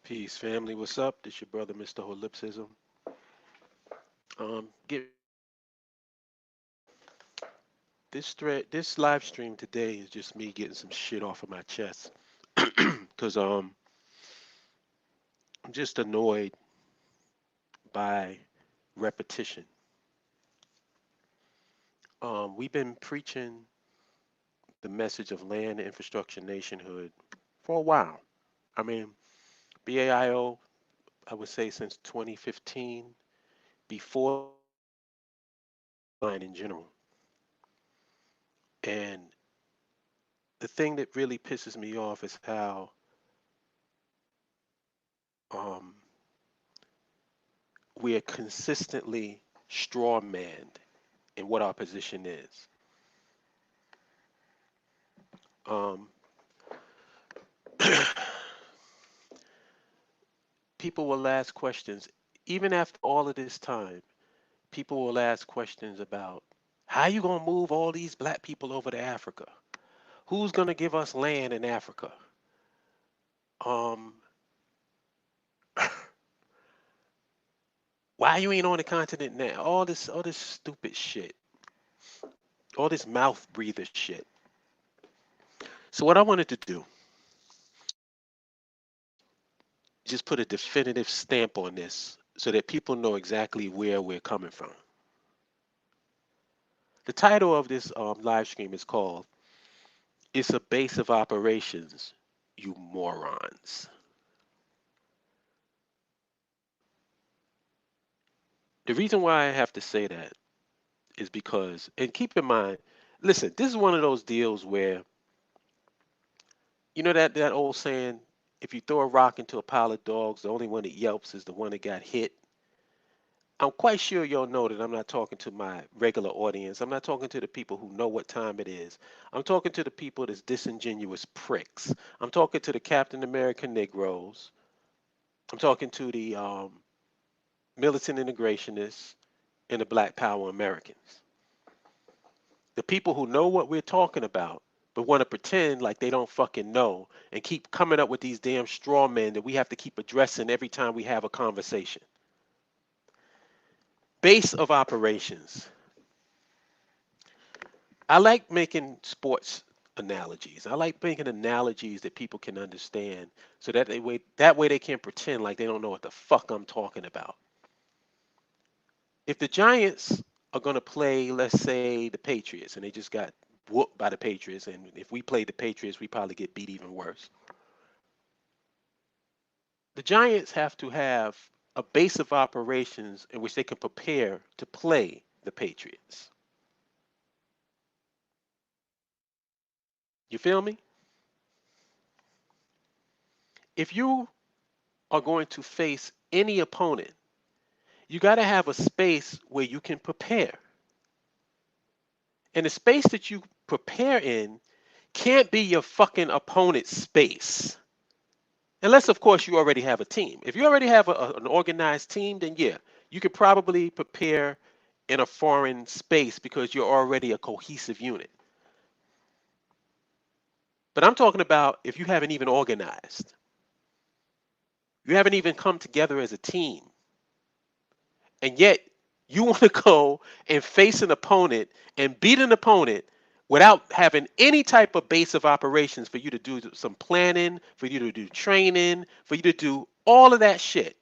Peace, family. What's up? This your brother, Mr. Holipsism. Get this live stream today is just me getting some shit off of my chest, cause I'm just annoyed by repetition. We've been preaching the message of land, infrastructure, nationhood for a while. I mean, BAIO, I would say since 2015, before line in general. And the thing that really pisses me off is how um, we are consistently straw manned in what our position is. Um, People will ask questions, even after all of this time. People will ask questions about how you gonna move all these black people over to Africa? Who's gonna give us land in Africa? Um, why you ain't on the continent now? All this stupid shit, all this mouth breather shit. So what I wanted to do, just put a definitive stamp on this so that people know exactly where we're coming from. The title of this live stream is called "It's a Base of Operations, You Morons." The reason why I have to say that is because, and keep in mind, listen, this is one of those deals where, you know that old saying, if you throw a rock into a pile of dogs, the only one that yelps is the one that got hit. I'm quite sure y'all know that I'm not talking to my regular audience. I'm not talking to the people who know what time it is. I'm talking to the people that's disingenuous pricks. I'm talking to the Captain America Negroes. I'm talking to the militant integrationists and the Black Power Americans. The people who know what we're talking about, but want to pretend like they don't fucking know and keep coming up with these damn straw men that we have to keep addressing every time we have a conversation. Base of operations. I like making sports analogies. I like making analogies that people can understand so that way they can pretend like they don't know what the fuck I'm talking about. If the Giants are going to play, let's say, the Patriots, and they just got whooped by the Patriots, and if we played the Patriots, we probably get beat even worse. The Giants have to have a base of operations in which they can prepare to play the Patriots. You feel me? If you are going to face any opponent, you got to have a space where you can prepare. And the space that you prepare in can't be your fucking opponent's space. Unless, of course, you already have a team. If you already have an organized team, then yeah, you could probably prepare in a foreign space because you're already a cohesive unit. But I'm talking about if you haven't even organized, you haven't even come together as a team, and yet you want to go and face an opponent and beat an opponent without having any type of base of operations for you to do some planning, for you to do training, for you to do all of that shit.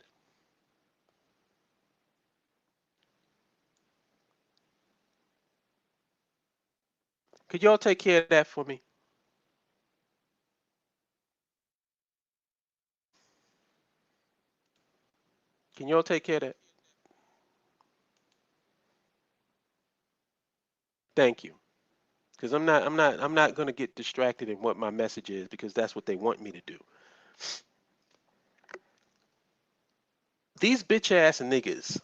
Could y'all take care of that for me? Can y'all take care of that? Thank you. Because I'm not gonna get distracted in what my message is because that's what they want me to do. These bitch ass niggas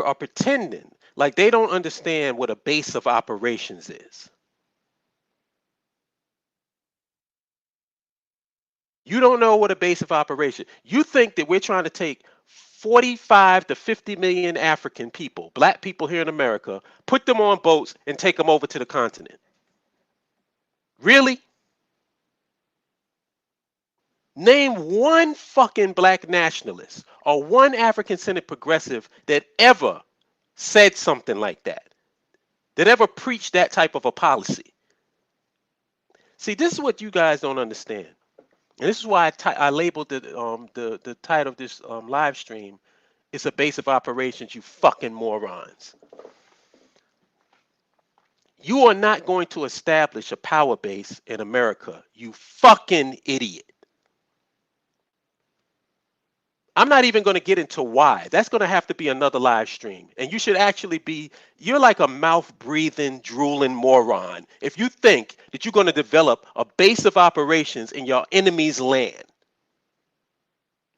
are pretending like they don't understand what a base of operations is. You don't know what a base of operation. You think that we're trying to take 45 to 50 million African people, black people here in America, put them on boats and take them over to the continent. Really? Name one fucking black nationalist or one African-centered progressive that ever said something like that ever preached that type of a policy. See, this is what you guys don't understand. And this is why I labeled the title of this live stream. It's a base of operations, you fucking morons. You are not going to establish a power base in America, you fucking idiot. I'm not even going to get into why. That's going to have to be another live stream. And you should actually you're like a mouth breathing, drooling moron if you think that you're going to develop a base of operations in your enemy's land.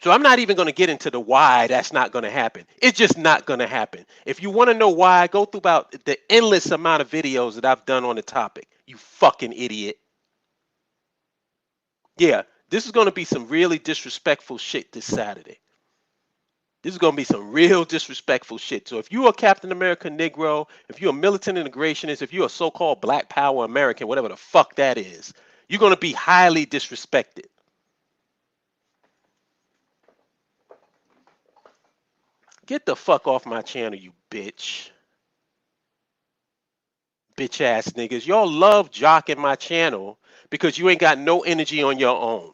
So I'm not even going to get into the why that's not going to happen. It's just not going to happen. If you want to know why, go through about the endless amount of videos that I've done on the topic. You fucking idiot. Yeah, this is going to be some really disrespectful shit this Saturday. This is going to be some real disrespectful shit. So if you're a Captain America Negro, if you're a militant integrationist, if you're a so-called Black Power American, whatever the fuck that is, you're going to be highly disrespected. Get the fuck off my channel, you bitch. Bitch ass niggas. Y'all love jocking my channel because you ain't got no energy on your own.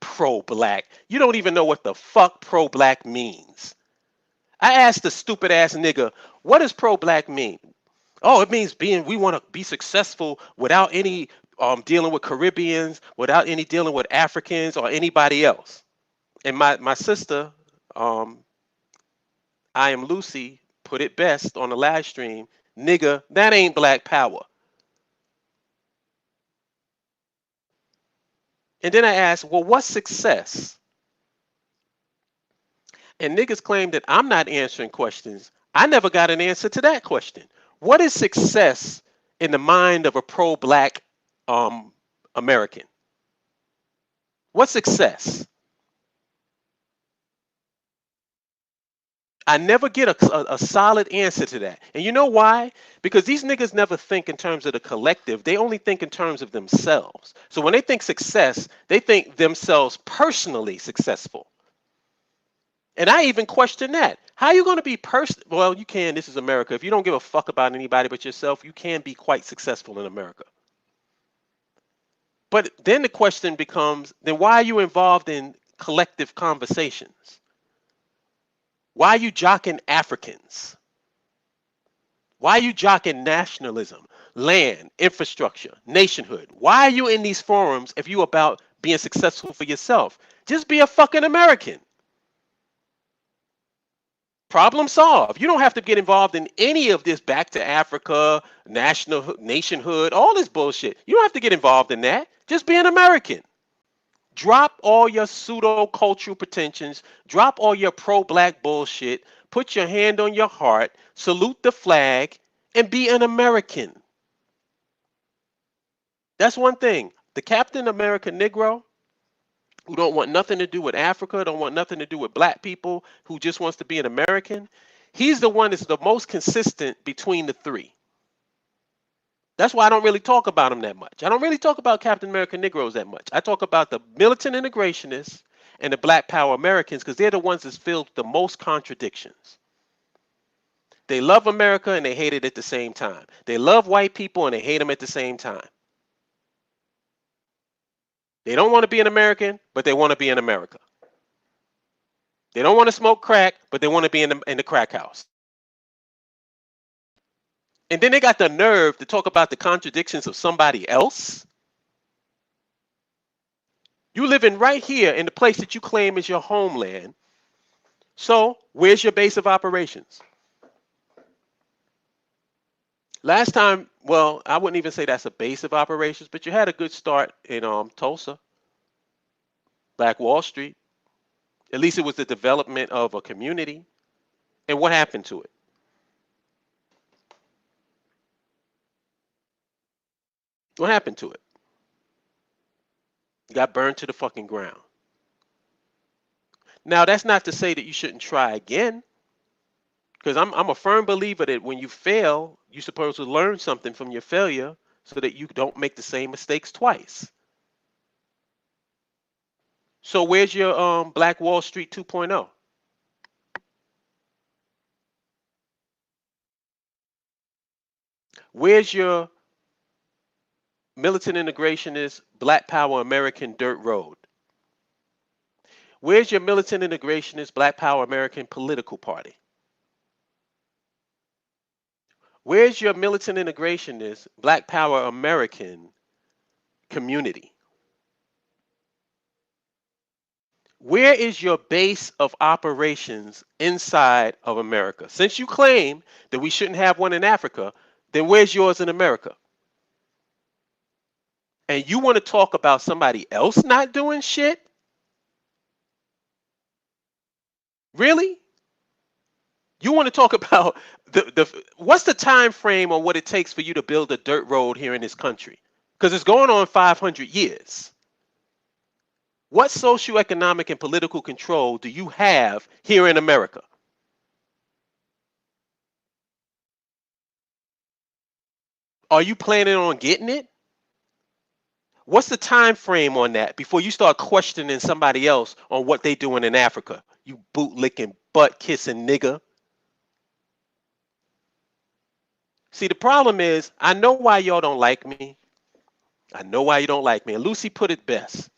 Pro-black. You don't even know what the fuck pro-black means. I asked the stupid ass nigga, what does pro-black mean? Oh, it means we want to be successful without any dealing with Caribbeans, without any dealing with Africans or anybody else. And my sister, I am Lucy, put it best on the live stream, nigga, that ain't black power. And then I asked, well, what's success? And niggas claim that I'm not answering questions. I never got an answer to that question. What is success in the mind of a pro-black American? What's success? I never get a solid answer to that. And you know why? Because these niggas never think in terms of the collective. They only think in terms of themselves. So when they think success, they think themselves personally successful. And I even question that. How are you going to be well, you can. This is America. If you don't give a fuck about anybody but yourself, you can be quite successful in America. But then the question becomes, then why are you involved in collective conversations? Why are you jocking Africans? Why are you jocking nationalism, land, infrastructure, nationhood? Why are you in these forums if you're about being successful for yourself? Just be a fucking American. Problem solved. You don't have to get involved in any of this back to Africa, nationhood, all this bullshit. You don't have to get involved in that. Just be an American. Drop all your pseudo-cultural pretensions. Drop all your pro-black bullshit. Put your hand on your heart. Salute the flag and be an American. That's one thing. The Captain America Negro, who don't want nothing to do with Africa, don't want nothing to do with black people, who just wants to be an American, he's the one that's the most consistent between the three. That's why I don't really talk about him that much. I don't really talk about Captain America Negroes that much. I talk about the militant integrationists and the Black Power Americans because they're the ones that's filled with the most contradictions. They love America and they hate it at the same time. They love white people and they hate them at the same time. They don't want to be an American, but they want to be in America. They don't want to smoke crack, but they want to be in the crack house. And then they got the nerve to talk about the contradictions of somebody else. You living right here in the place that you claim is your homeland. So where's your base of operations? Last time, well, I wouldn't even say that's a base of operations, but you had a good start in Tulsa, Black Wall Street. At least it was the development of a community. And what happened to it? What happened to it? It got burned to the fucking ground. Now, that's not to say that you shouldn't try again, because I'm a firm believer that when you fail, you're supposed to learn something from your failure so that you don't make the same mistakes twice. So where's your Black Wall Street 2.0? Where's your militant integrationist Black Power American Dirt Road? Where's your militant integrationist Black Power American political party? Where's your militant integrationist Black Power American community? Where is your base of operations inside of America? Since you claim that we shouldn't have one in Africa, then where's yours in America? And you want to talk about somebody else not doing shit? Really? You want to talk about the what's the time frame on what it takes for you to build a dirt road here in this country? Because it's going on 500 years. What socioeconomic and political control do you have here in America? Are you planning on getting it? What's the time frame on that before you start questioning somebody else on what they doing in Africa? You bootlicking, butt kissing nigga. See, the problem is, I know why y'all don't like me. I know why you don't like me. And Lucy put it best.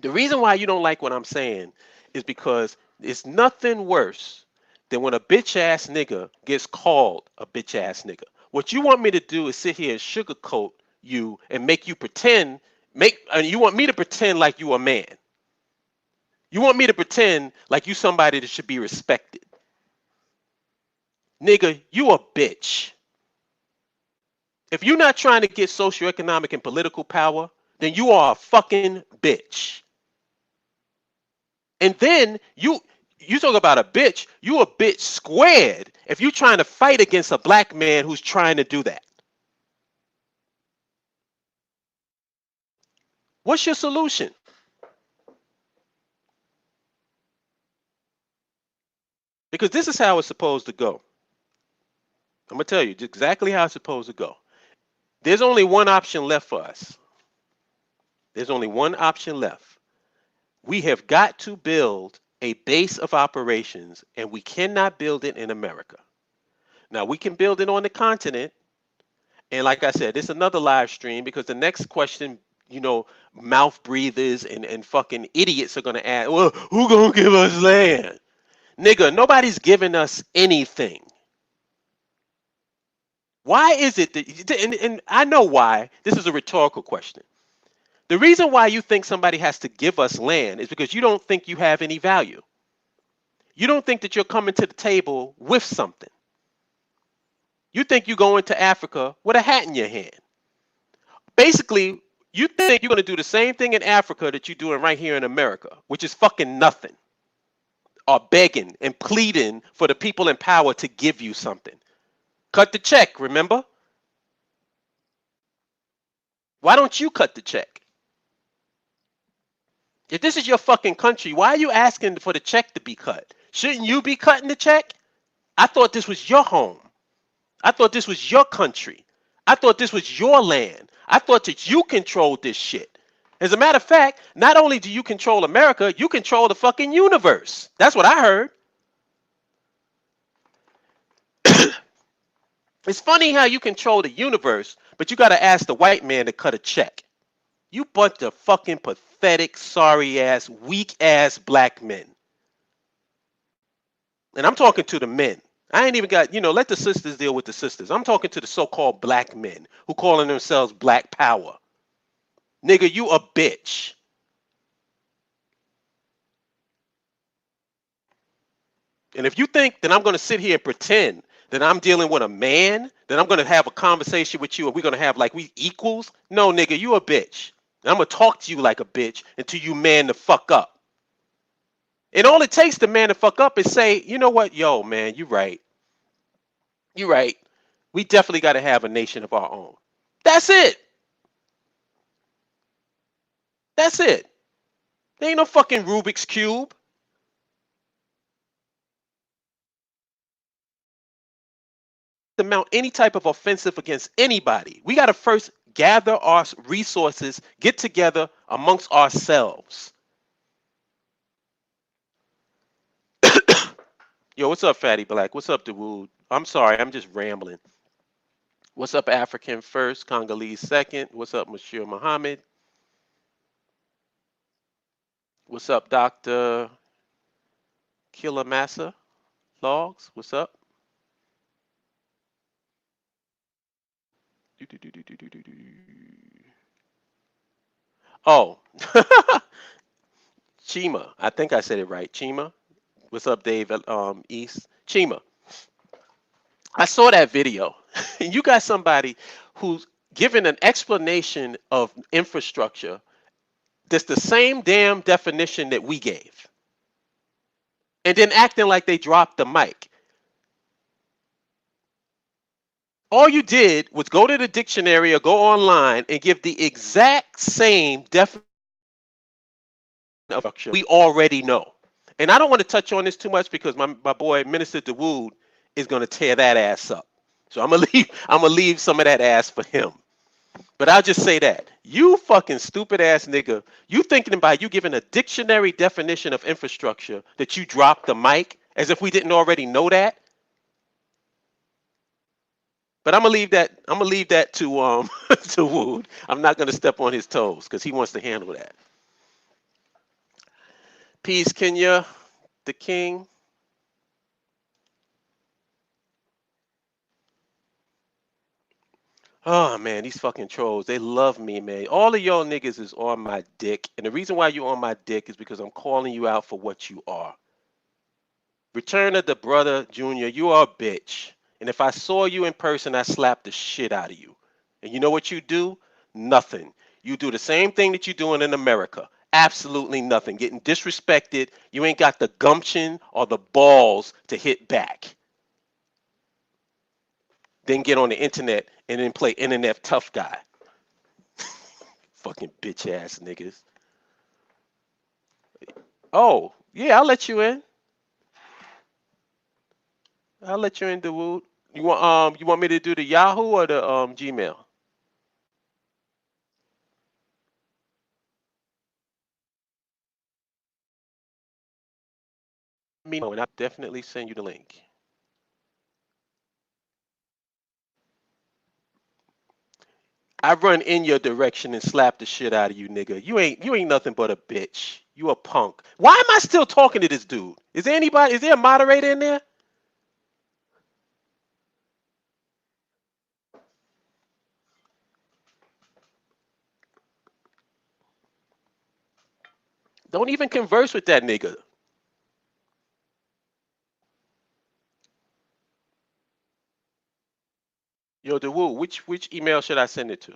The reason why you don't like what I'm saying is because it's nothing worse than when a bitch ass nigga gets called a bitch ass nigga. What you want me to do is sit here and sugarcoat you and make you pretend, you want me to pretend like you a man. You want me to pretend like you somebody that should be respected. Nigga, you a bitch. If you're not trying to get socioeconomic and political power, then you are a fucking bitch. And then you talk about a bitch, you a bitch squared if you're trying to fight against a black man who's trying to do that. What's your solution? Because this is how it's supposed to go. I'm going to tell you exactly how it's supposed to go. There's only one option left for us. There's only one option left. We have got to build a base of operations, and we cannot build it in America. Now, we can build it on the continent. And like I said, it's another live stream because the next question, mouth breathers and fucking idiots are going to ask, well, who going to give us land? Nigga, nobody's giving us anything. Why is it that, and I know why, this is a rhetorical question. The reason why you think somebody has to give us land is because you don't think you have any value. You don't think that you're coming to the table with something. You think you go into Africa with a hat in your hand. Basically, you think you're going to do the same thing in Africa that you're doing right here in America, which is fucking nothing. Or begging and pleading for the people in power to give you something. Cut the check, remember? Why don't you cut the check? If this is your fucking country, why are you asking for the check to be cut? Shouldn't you be cutting the check? I thought this was your home. I thought this was your country. I thought this was your land. I thought that you controlled this shit. As a matter of fact, not only do you control America, you control the fucking universe. That's what I heard. It's funny how you control the universe, but you got to ask the white man to cut a check. You bunch of fucking pathetic, sorry ass, weak ass black men. And I'm talking to the men. I ain't even got, let the sisters deal with the sisters. I'm talking to the so-called black men who calling themselves black power. Nigga, you a bitch. And if you think that I'm going to sit here and pretend that I'm dealing with a man, that I'm going to have a conversation with you and we're going to have like we equals, no, nigga, you a bitch. And I'm going to talk to you like a bitch until you man the fuck up. And all it takes to man the fuck up is say, you know what, yo, man, you right. You right. We definitely got to have a nation of our own. That's it. That's it. There ain't no fucking Rubik's Cube. To mount any type of offensive against anybody, we got to first gather our resources, get together amongst ourselves. Yo, what's up, Fatty Black? What's up, Dawood? I'm sorry, I'm just rambling. What's up, African first, Congolese second? What's up, Monsieur Muhammad? What's up, Dr. Killamassa Logs? What's up? Oh, Chima. I think I said it right. Chima. What's up, Dave? East. Chima. I saw that video, and you got somebody who's giving an explanation of infrastructure that's the same damn definition that we gave, and then acting like they dropped the mic. All you did was go to the dictionary or go online and give the exact same definition of structure we already know. And I don't want to touch on this too much because my boy Minister DeWood is going to tear that ass up. So I'm gonna leave some of that ass for him. But I'll just say that. You fucking stupid ass nigga, you thinking about you giving a dictionary definition of infrastructure that you dropped the mic as if we didn't already know that? But I'm gonna leave that to to Wood. I'm not gonna step on his toes because he wants to handle that. Peace, Kenya, the king. Oh man, these fucking trolls, they love me, man. All of y'all niggas is on my dick. And the reason why you on my dick is because I'm calling you out for what you are. Return of the brother, Junior, you are a bitch. And if I saw you in person, I'd slap the shit out of you. And you know what you do? Nothing. You do the same thing that you're doing in America. Absolutely nothing. Getting disrespected. You ain't got the gumption or the balls to hit back. Then get on the internet and then play internet tough guy. Fucking bitch ass niggas. Oh, yeah, I'll let you in. I'll let you in, Dawood. You want me to do the Yahoo or the Gmail? Me know, and I'll definitely send you the link. I run in your direction and slap the shit out of you, nigga. You ain't nothing but a bitch. You a punk. Why am I still talking to this dude? Is there a moderator in there? Don't even converse with that nigga. Yo, the woo, which email should I send it to?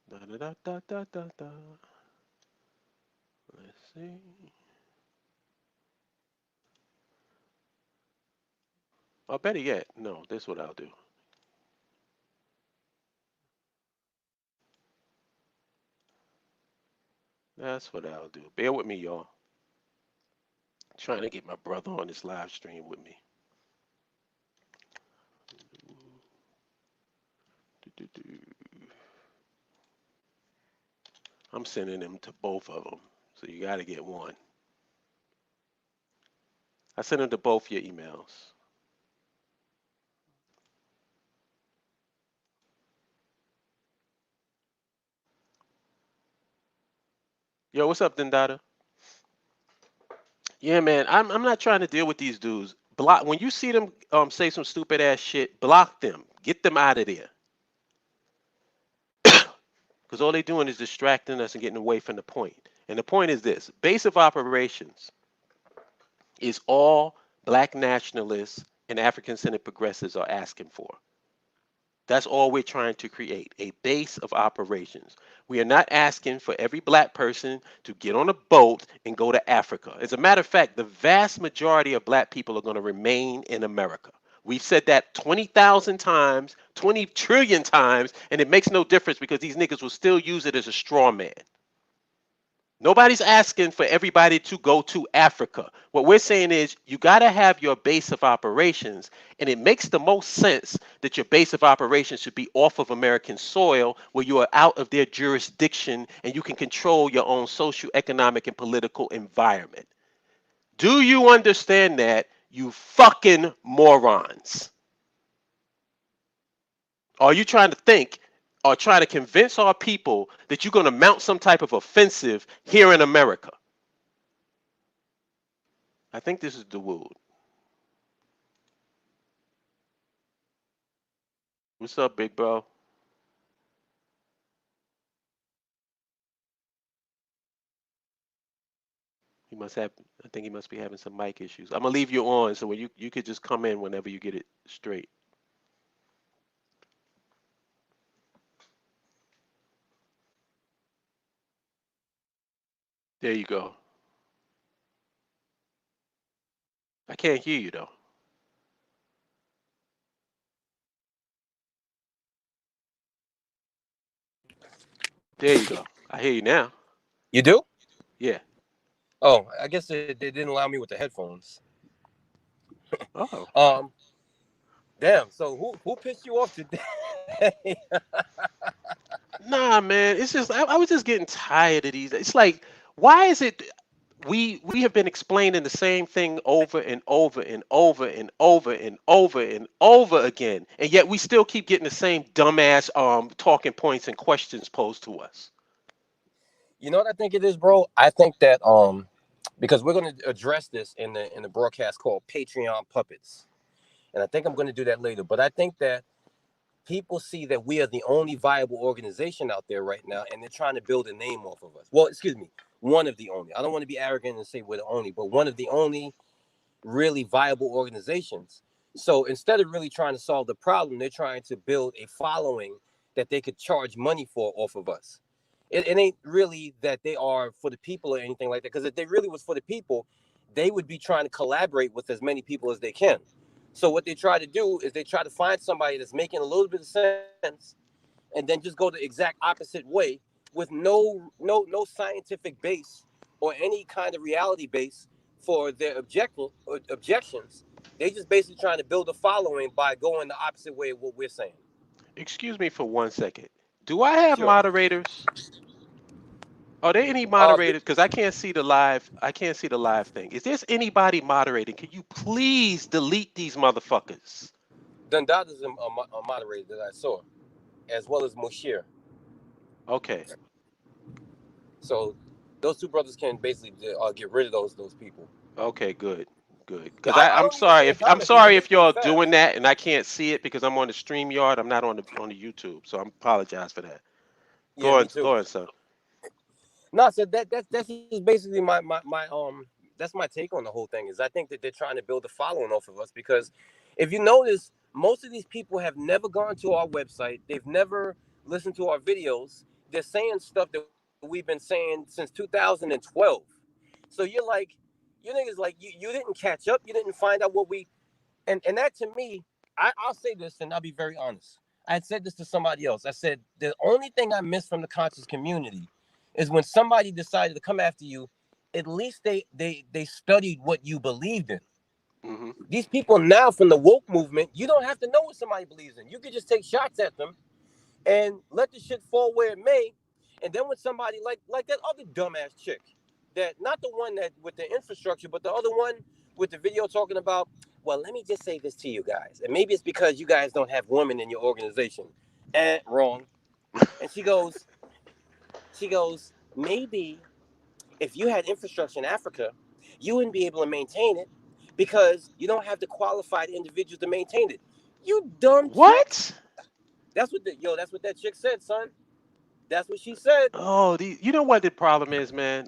Da, da, da, da, da, da, da. Let's see. Oh, better yet, no, this is what I'll do. That's what I'll do. Bear with me, y'all. Trying to get my brother on this live stream with me. I'm sending them to both of them, so you got to get one. I sent them to both your emails. Yo, what's up, Dendada? Yeah, man, I'm not trying to deal with these dudes. Block when you see them say some stupid ass shit. Block them. Get them out of there. Because all they're doing is distracting us and getting away from the point. And the point is this: base of operations is all black nationalists and African-centered progressives are asking for. That's all we're trying to create, a base of operations. We are not asking for every black person to get on a boat and go to Africa. As a matter of fact, the vast majority of black people are going to remain in America. We've said that 20,000 times, 20 trillion times, and it makes no difference because these niggas will still use it as a straw man. Nobody's asking for everybody to go to Africa. What we're saying is you got to have your base of operations, and it makes the most sense that your base of operations should be off of American soil where you are out of their jurisdiction and you can control your own social, economic, and political environment. Do you understand that, you fucking morons? Are you trying to think or trying to convince our people that you're going to mount some type of offensive here in America? I think this is Dawood. What's up, big bro? He must have. I think he must be having some mic issues. I'm gonna leave you on, so when you could just come in whenever you get it straight. There you go. I can't hear you though. There you go. I hear you now. You do? Yeah. Oh, I guess they didn't allow me with the headphones. Oh. Um, Damn. So who pissed you off today? Nah, man. It's just I was just getting tired of these. It's like, why is it we have been explaining the same thing over and over and over and over and over and over again, and yet we still keep getting the same dumbass talking points and questions posed to us. You know what I think it is, bro? I think that because we're going to address this in the broadcast called Patreon Puppets, and I think I'm going to do that later. But I think that people see that we are the only viable organization out there right now, and they're trying to build a name off of us. Well, excuse me, one of the only. I don't want to be arrogant and say we're the only, but one of the only really viable organizations. So instead of really trying to solve the problem, they're trying to build a following that they could charge money for off of us. It ain't really that they are for the people or anything like that. Because if they really was for the people, they would be trying to collaborate with as many people as they can. So what they try to do is they try to find somebody that's making a little bit of sense, and then just go the exact opposite way with no scientific base or any kind of reality base for their objections. They just basically trying to build a following by going the opposite way of what we're saying. Excuse me for 1 second. Do I have Sure. moderators? Are there any Uh, moderators? Because I can't see the live. I can't see the live thing. Is there anybody moderating? Can you please delete these motherfuckers? Dundada is a moderator that I saw, as well as Moshir. Okay. So those two brothers can basically get rid of those people. Okay. Good. Good. Because I I'm don't even sorry see the if I'm comments. They sorry if delete them y'all fast. doing that and I can't see it because I'm on the stream yard. I'm not on the YouTube, so I apologize for that. Yeah, me too. Go on, son. No, so that's just basically my that's my take on the whole thing. Is I think that they're trying to build a following off of us because if you notice, most of these people have never gone to our website. They've never listened to our videos. They're saying stuff that we've been saying since 2012. So you niggas like you didn't catch up. You didn't find out what we and that to me, I'll say this and I'll be very honest. I had said this to somebody else. I said the only thing I miss from the conscious community is when somebody decided to come after you, at least they studied what you believed in. Hmm. These people now from the woke movement, you don't have to know what somebody believes in. You could just take shots at them and let the shit fall where it may. And then when somebody like that other dumbass chick, that not the one that with the infrastructure, but the other one with the video talking about, well, let me just say this to you guys, and maybe it's because you guys don't have women in your organization. Wrong. And she goes, maybe if you had infrastructure in Africa, you wouldn't be able to maintain it because you don't have the qualified individuals to maintain it. You dumb chick. What? That's what that chick said, son. That's what she said. Oh, you know what the problem is, man?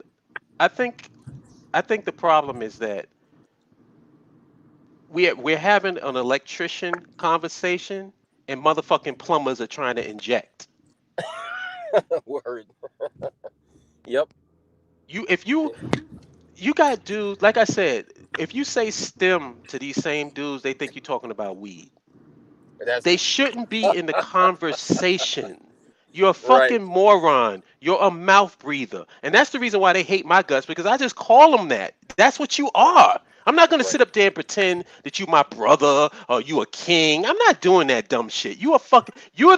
I think I think the problem is that we're having an electrician conversation and motherfucking plumbers are trying to inject. Word. Yep. You if you got dudes, like I said, if you say STEM to these same dudes, they think you're talking about weed. That's They shouldn't be in the conversation. You're a Right. fucking moron. You're a mouth breather. And that's the reason why they hate my guts, because I just call them that. That's what you are. I'm not going to sit Right. up there and pretend that you my brother or you a king. I'm not doing that dumb shit. You're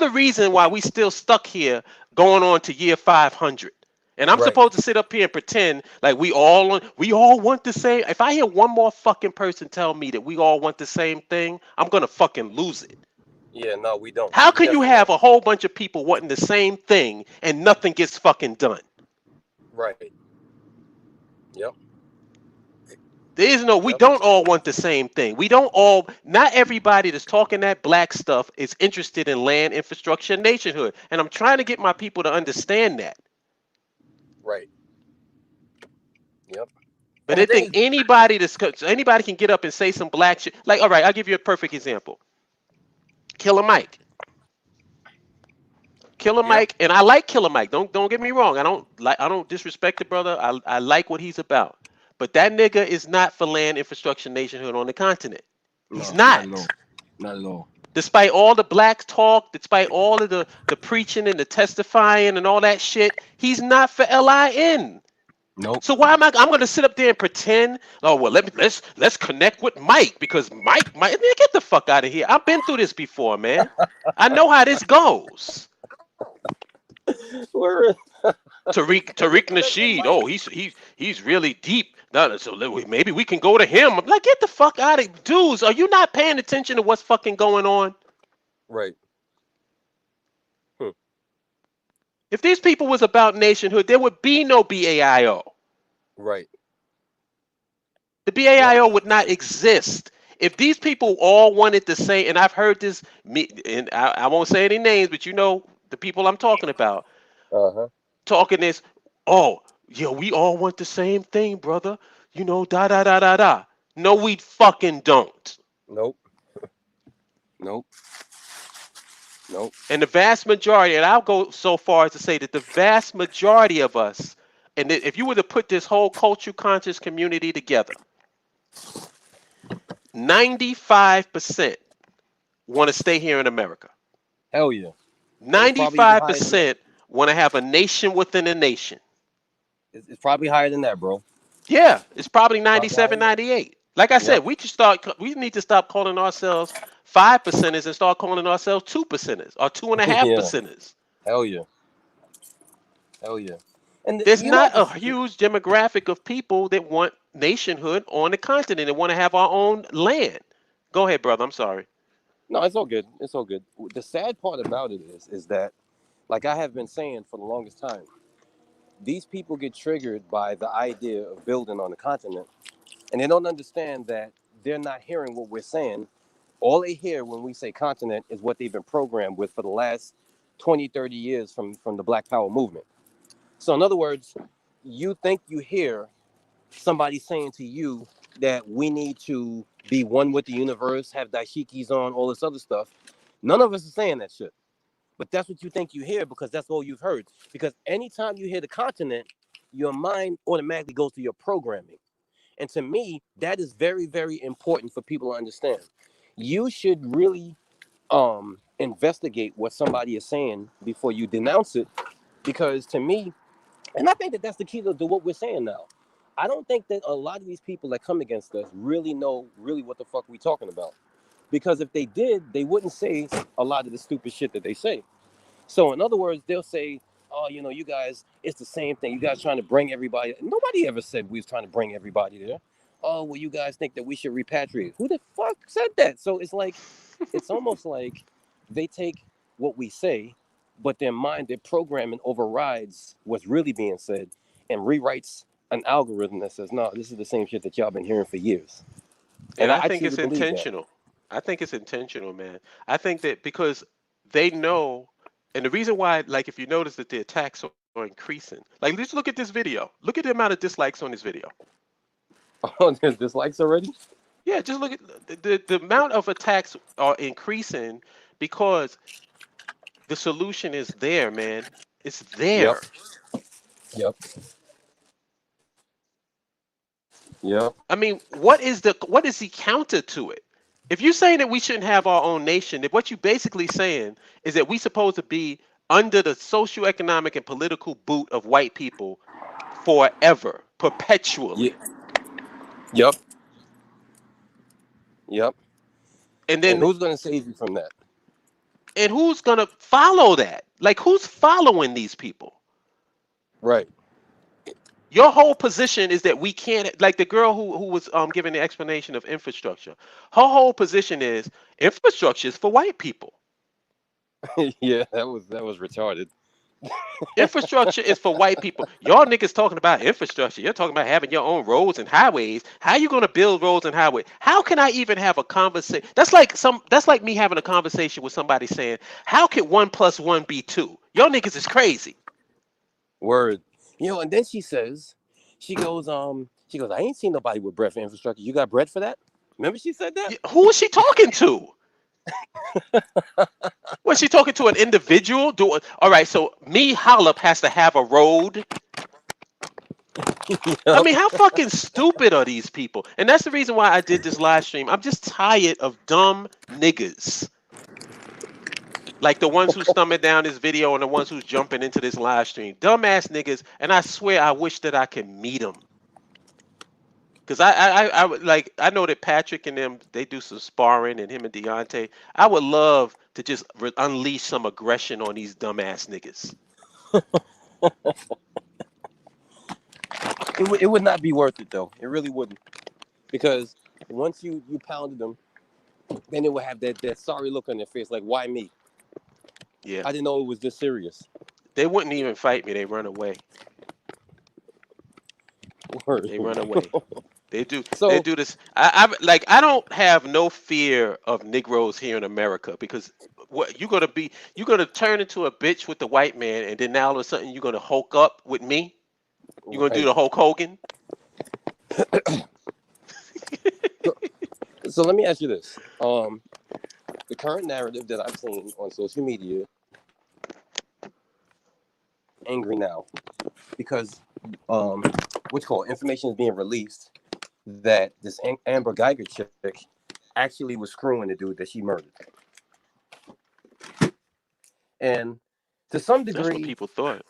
the reason why we still stuck here going on to year 500. And I'm Right. supposed to sit up here and pretend like we all want the same. If I hear one more fucking person tell me that we all want the same thing, I'm going to fucking lose it. Yeah. No, we don't. How We can you definitely have don't. a whole bunch of people wanting the same thing and nothing gets fucking done? Right. Yep. There is no, we Yep. don't all want the same thing. We don't all, not everybody that's talking that black stuff is interested in land, infrastructure, and nationhood. And I'm trying to get my people to understand that. Right. Yep. But And the they thing think is, anybody can get up and say some black shit. Like, all right, I'll give you a perfect example. Killer Mike. Killer yep. Mike, and I like Killer Mike. Don't get me wrong. I don't disrespect the brother. I like what he's about. But that nigga is not for land, infrastructure, nationhood on the continent. He's No, not at not. all. Not at all. Despite all the black talk, despite all of the preaching and the testifying and all that shit, he's not for LIN. Nope. So why am I'm gonna sit up there and pretend? Oh well, let's connect with Mike because Mike, man, get the fuck out of here. I've been through this before, man. I know how this goes. We're Tariq Nasheed. Oh, he's really deep. No, so maybe we can go to him. I'm like, get the fuck out of dudes. Are you not paying attention to what's fucking going on? right. Hmm. If these people was about nationhood, there would be no BAIO. Right. The Yep. BAIO would not exist. If these people all wanted to say, and I've heard this, and I won't say any names, but you know the people I'm talking about, Uh huh. talking this, oh, yeah, we all want the same thing, brother. You know, da da da da da. No, we fucking don't. Nope. Nope. Nope. And the vast majority, and I'll go so far as to say that the vast majority of us, and if you were to put this whole culture conscious community together, 95% want to stay here in America. Hell yeah. And it's probably even higher than that. 95% want to have a nation within a nation. It's probably higher than that, bro. Yeah, it's probably Probably higher 97, than that. 98. Like I said, Yep. we need to stop calling ourselves 5%ers and start calling ourselves 2%ers or two and a half Yeah. percenters. Hell yeah. Hell yeah. And There's you know not a this. huge demographic of people that want nationhood on the continent and want to have our own land. Go ahead, brother. I'm sorry. No, it's all good. It's all good. The sad part about it is that, like I have been saying for the longest time, these people get triggered by the idea of building on the continent, and they don't understand that they're not hearing what we're saying. All they hear when we say continent is what they've been programmed with for the last 20, 30 years from the Black Power movement. So, in other words, you think you hear somebody saying to you that we need to be one with the universe, have dashikis on, all this other stuff. None of us is saying that shit. But that's what you think you hear because that's all you've heard. Because anytime you hear the continent, your mind automatically goes to your programming. And to me, that is very, very important for people to understand. You should really investigate what somebody is saying before you denounce it. Because to me, and I think that that's the key to what we're saying now. I don't think that a lot of these people that come against us really know really what the fuck we talking about. Because if they did, they wouldn't say a lot of the stupid shit that they say. So in other words, they'll say, "Oh, you know, you guys, it's the same thing. You guys trying to bring everybody." Nobody ever said we was trying to bring everybody there. Oh, well, you guys think that we should repatriate. Who the fuck said that? So it's like, it's almost like they take what we say, but their mind, their programming overrides what's really being said and rewrites an algorithm that says, "No, this is the same shit that y'all been hearing for years." And And I I think truly it's believe that. intentional. I think it's intentional, man. I think that because they know, and the reason why, like, if you notice that the attacks are increasing, like, let's look at this video. Look at the amount of dislikes on this video. Oh, there's dislikes already? Yeah, just look at the amount of attacks are increasing because the solution is there, man. It's Yep. there. Yep. Yep. I mean, what is the counter to it? If you're saying that we shouldn't have our own nation, if what you're basically saying is that we supposed to be under the socioeconomic and political boot of white people forever, Yeah. perpetually. Yep. Yep. And And then, who's gonna save you from that? and who's gonna follow that? Like, who's following these people? Right. Your whole position is that we can't, like the girl who was giving the explanation of infrastructure. Her whole position is infrastructure is for white people. Yeah, that was retarded. Infrastructure is for white people. Y'all niggas talking about infrastructure. You're talking about having your own roads and highways. How you gonna build roads and highways? How can I even have a conversation? That's like me having a conversation with somebody saying, how can 1 + 1 be 2? Y'all niggas is crazy. Word. And then she goes, I ain't seen nobody with bread for infrastructure. You got bread for that? Remember she said that? Who is she talking to? Was she talking to an individual? All right, so me Hollop has to have a road. I Yep. mean, how fucking stupid are these people? And that's the reason why I did this live stream. I'm just tired of dumb niggas. Like the ones who stomach down this video and the ones who's jumping into this live stream. Dumbass niggas. And I swear I wish that I could meet them. Because like, I know that Patrick and them, they do some sparring, and him and Deontay. I would love to just unleash some aggression on these dumbass niggas. It would not be worth it though. It really wouldn't. Because once you pounded them, then it would have that sorry look on their face, like, why me? Yeah. I didn't know it was this serious. They wouldn't even fight me. They run away. Word. They run away. They do. They So do this. I don't have no fear of Negroes here in America, because what you're gonna be, you're gonna turn into a bitch with the white man, and then now all of a sudden you're gonna hulk up with me. You're gonna do right. the Hulk Hogan. So, so let me ask you this. The current narrative that I've seen on social media, angry now because what's called information is being released that this Amber Geiger chick actually was screwing the dude that she murdered. And to some That's what degree, people thought.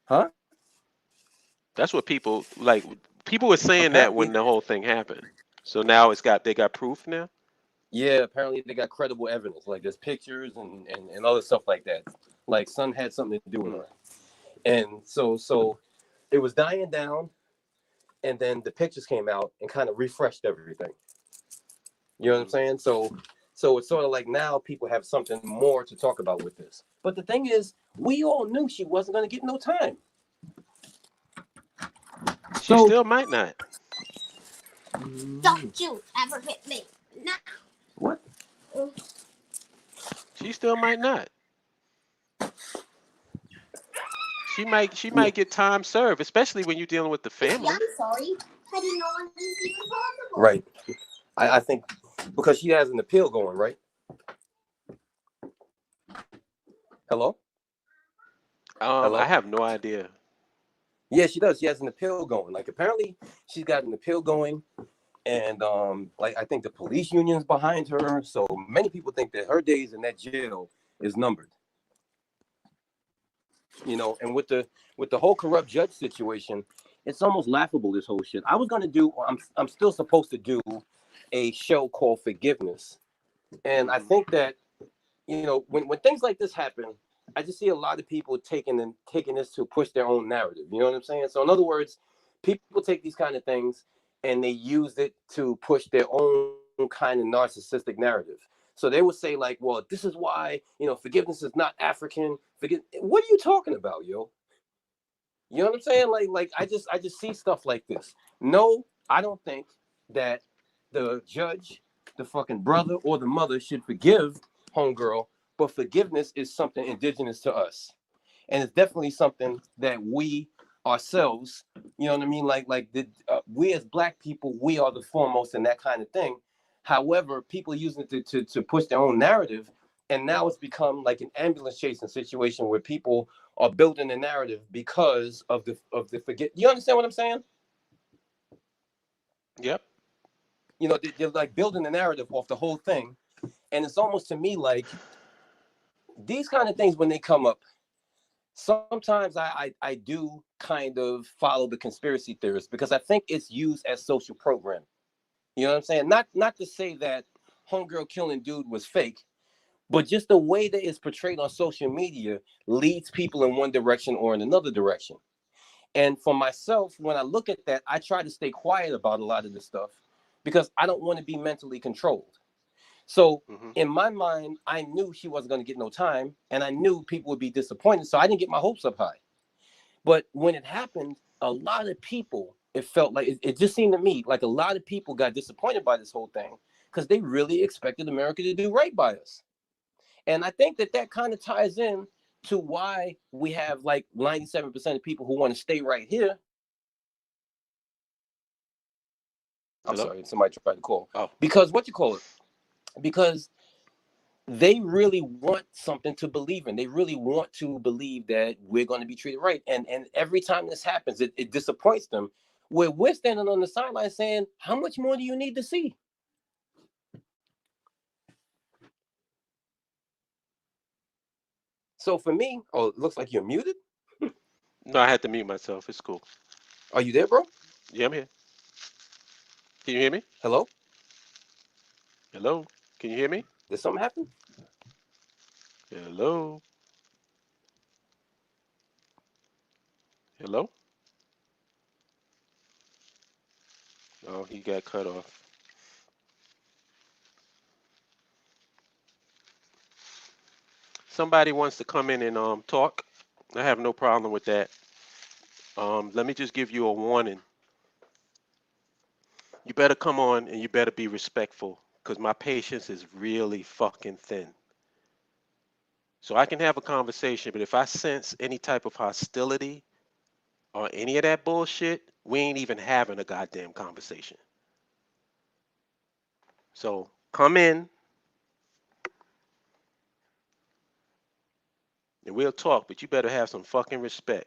huh? That's what people like. People were saying that Apparently, when the whole thing happened. So now they got proof now. yeah, apparently they got credible evidence. Like there's pictures and other stuff like that. Like son had something to do with Mm. her. And so it was dying down, and then the pictures came out and kind of refreshed everything. You know what I'm Mm. saying? So it's sort of like now people have something more to talk about with this. But the thing is, we all knew she wasn't going to get no time. She So still might not. Don't you ever hit me. No. what? She still might not. She Yeah, might get time served, especially when you're dealing with the Yeah, family. I'm sorry. I didn't know this was even possible. right. I think because she has an appeal going, right? Hello? I Hello? have no idea. Yeah, she does. She has an appeal going. Like apparently she's got an appeal going, and like I think the police union's behind her. So many people think that her days in that jail is numbered. And with the whole corrupt judge situation, it's almost laughable, this whole shit. I'm still supposed to do a show called Forgiveness. And I Hmm. think that, when things like this happen, I just see a lot of people taking this to push their own narrative. You know what I'm saying? So in other words, people take these kind of things and they use it to push their own kind of narcissistic narrative. So they will say like, well, this is why, forgiveness is not African. What are you talking about, yo? You know what I'm saying? Like I just see stuff like this. No, I don't think that the judge, the fucking brother, or the mother should forgive homegirl, but forgiveness is something indigenous to us. And it's definitely something that we ourselves, you know what I mean? We as black people, we are the foremost in that kind of thing. However, people are using it to push their own narrative. And now it's become like an ambulance chasing situation where people are building a narrative because of the forget. You understand what I'm saying? Yep. They're like building a narrative off the whole thing, and it's almost to me like these kind of things when they come up, sometimes I do kind of follow the conspiracy theorists because I think it's used as social programming. You know what I'm saying? Not to say that homegirl killing dude was fake, but just the way that it's portrayed on social media leads people in one direction or in another direction. And for myself, when I look at that, I try to stay quiet about a lot of this stuff because I don't want to be mentally controlled. So Hmm. in my mind, I knew she wasn't going to get no time, and I knew people would be disappointed. So I didn't get my hopes up high. But when it happened, a lot of people, it felt like it just seemed to me like a lot of people got disappointed by this whole thing because they really expected America to do right by us. And I think that that kind of ties in to why we have like 97% of people who want to stay right here. I'm Hello? sorry, somebody tried to call. Oh, Because what you call it? Because they really want something to believe in. They really want to believe that we're going to be treated right. And every time this happens, it disappoints them. Where we're standing on the sideline saying, how much more do you need to see? So for me, oh, it looks like you're muted. no, I had to mute myself. It's cool. Are you there, bro? Yeah, I'm here. Can you hear me? Hello? Hello? Can you hear me? Did something happen? Hello? Hello? Oh, he got cut off. Somebody wants to come in and talk. I have no problem with that. Let me just give you a warning. You better come on and you better be respectful because my patience is really fucking thin. So I can have a conversation, but if I sense any type of hostility or any of that bullshit, we ain't even having a goddamn conversation. So come in and we'll talk, but you better have some fucking respect.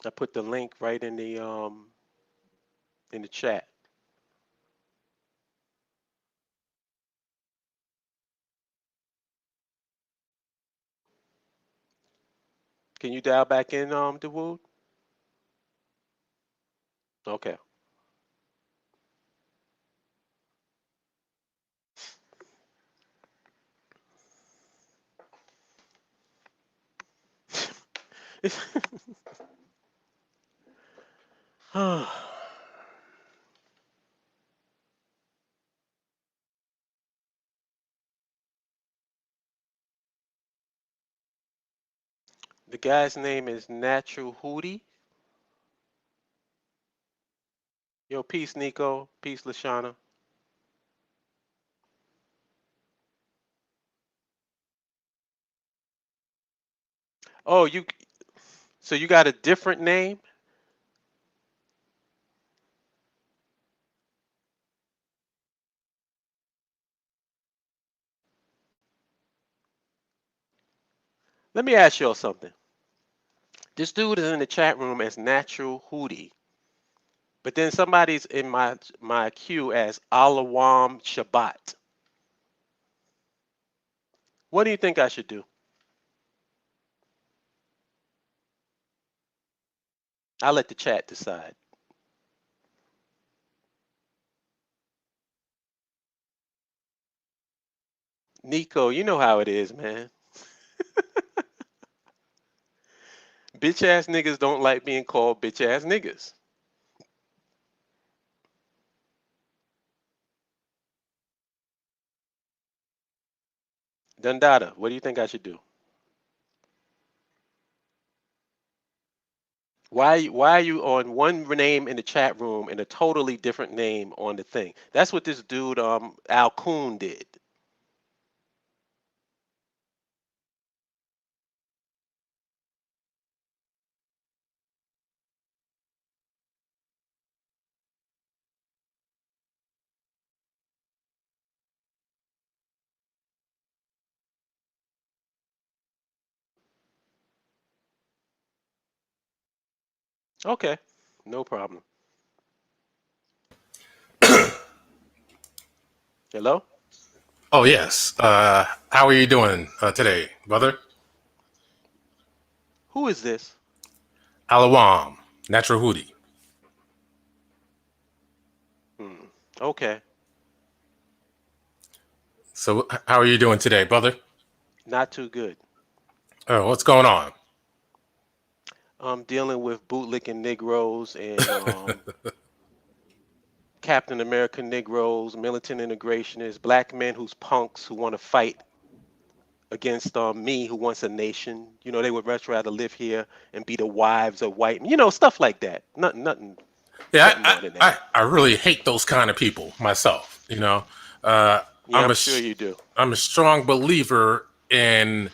I put the link right in the chat. Can you dial back in, Dawood? Okay. The guy's name is Natural Hootie. Yo, peace, Nico. Peace, Lashana. Oh, so you got a different name? Let me ask y'all something. This dude is in the chat room as Natural Hootie, but then somebody's in my queue as Alawam Shabbat. What do you think I should do? I'll let the chat decide. Nico, you know how it is, man. Bitch ass niggas don't like being called bitch ass niggas. Dundada, what do you think I should do? Why are you on one name in the chat room and a totally different name on the thing? That's what this dude Al Coon did. Okay, no problem. Hello? Oh, yes. How are you doing today, brother? Who is this? Alawam, Natural Hoodie. Hmm. Okay. So, how are you doing today, brother? Not too good. Oh, what's going on? I'm dealing with bootlicking Negroes and Captain America Negroes, militant integrationists, black men who's punks who want to fight against me who wants a nation. You know, they would much rather live here and be the wives of white men. You know, stuff like that. Nothing, Yeah, nothing more than that. I really hate those kind of people myself. Yeah, I'm I'm a sure you do. I'm a strong believer in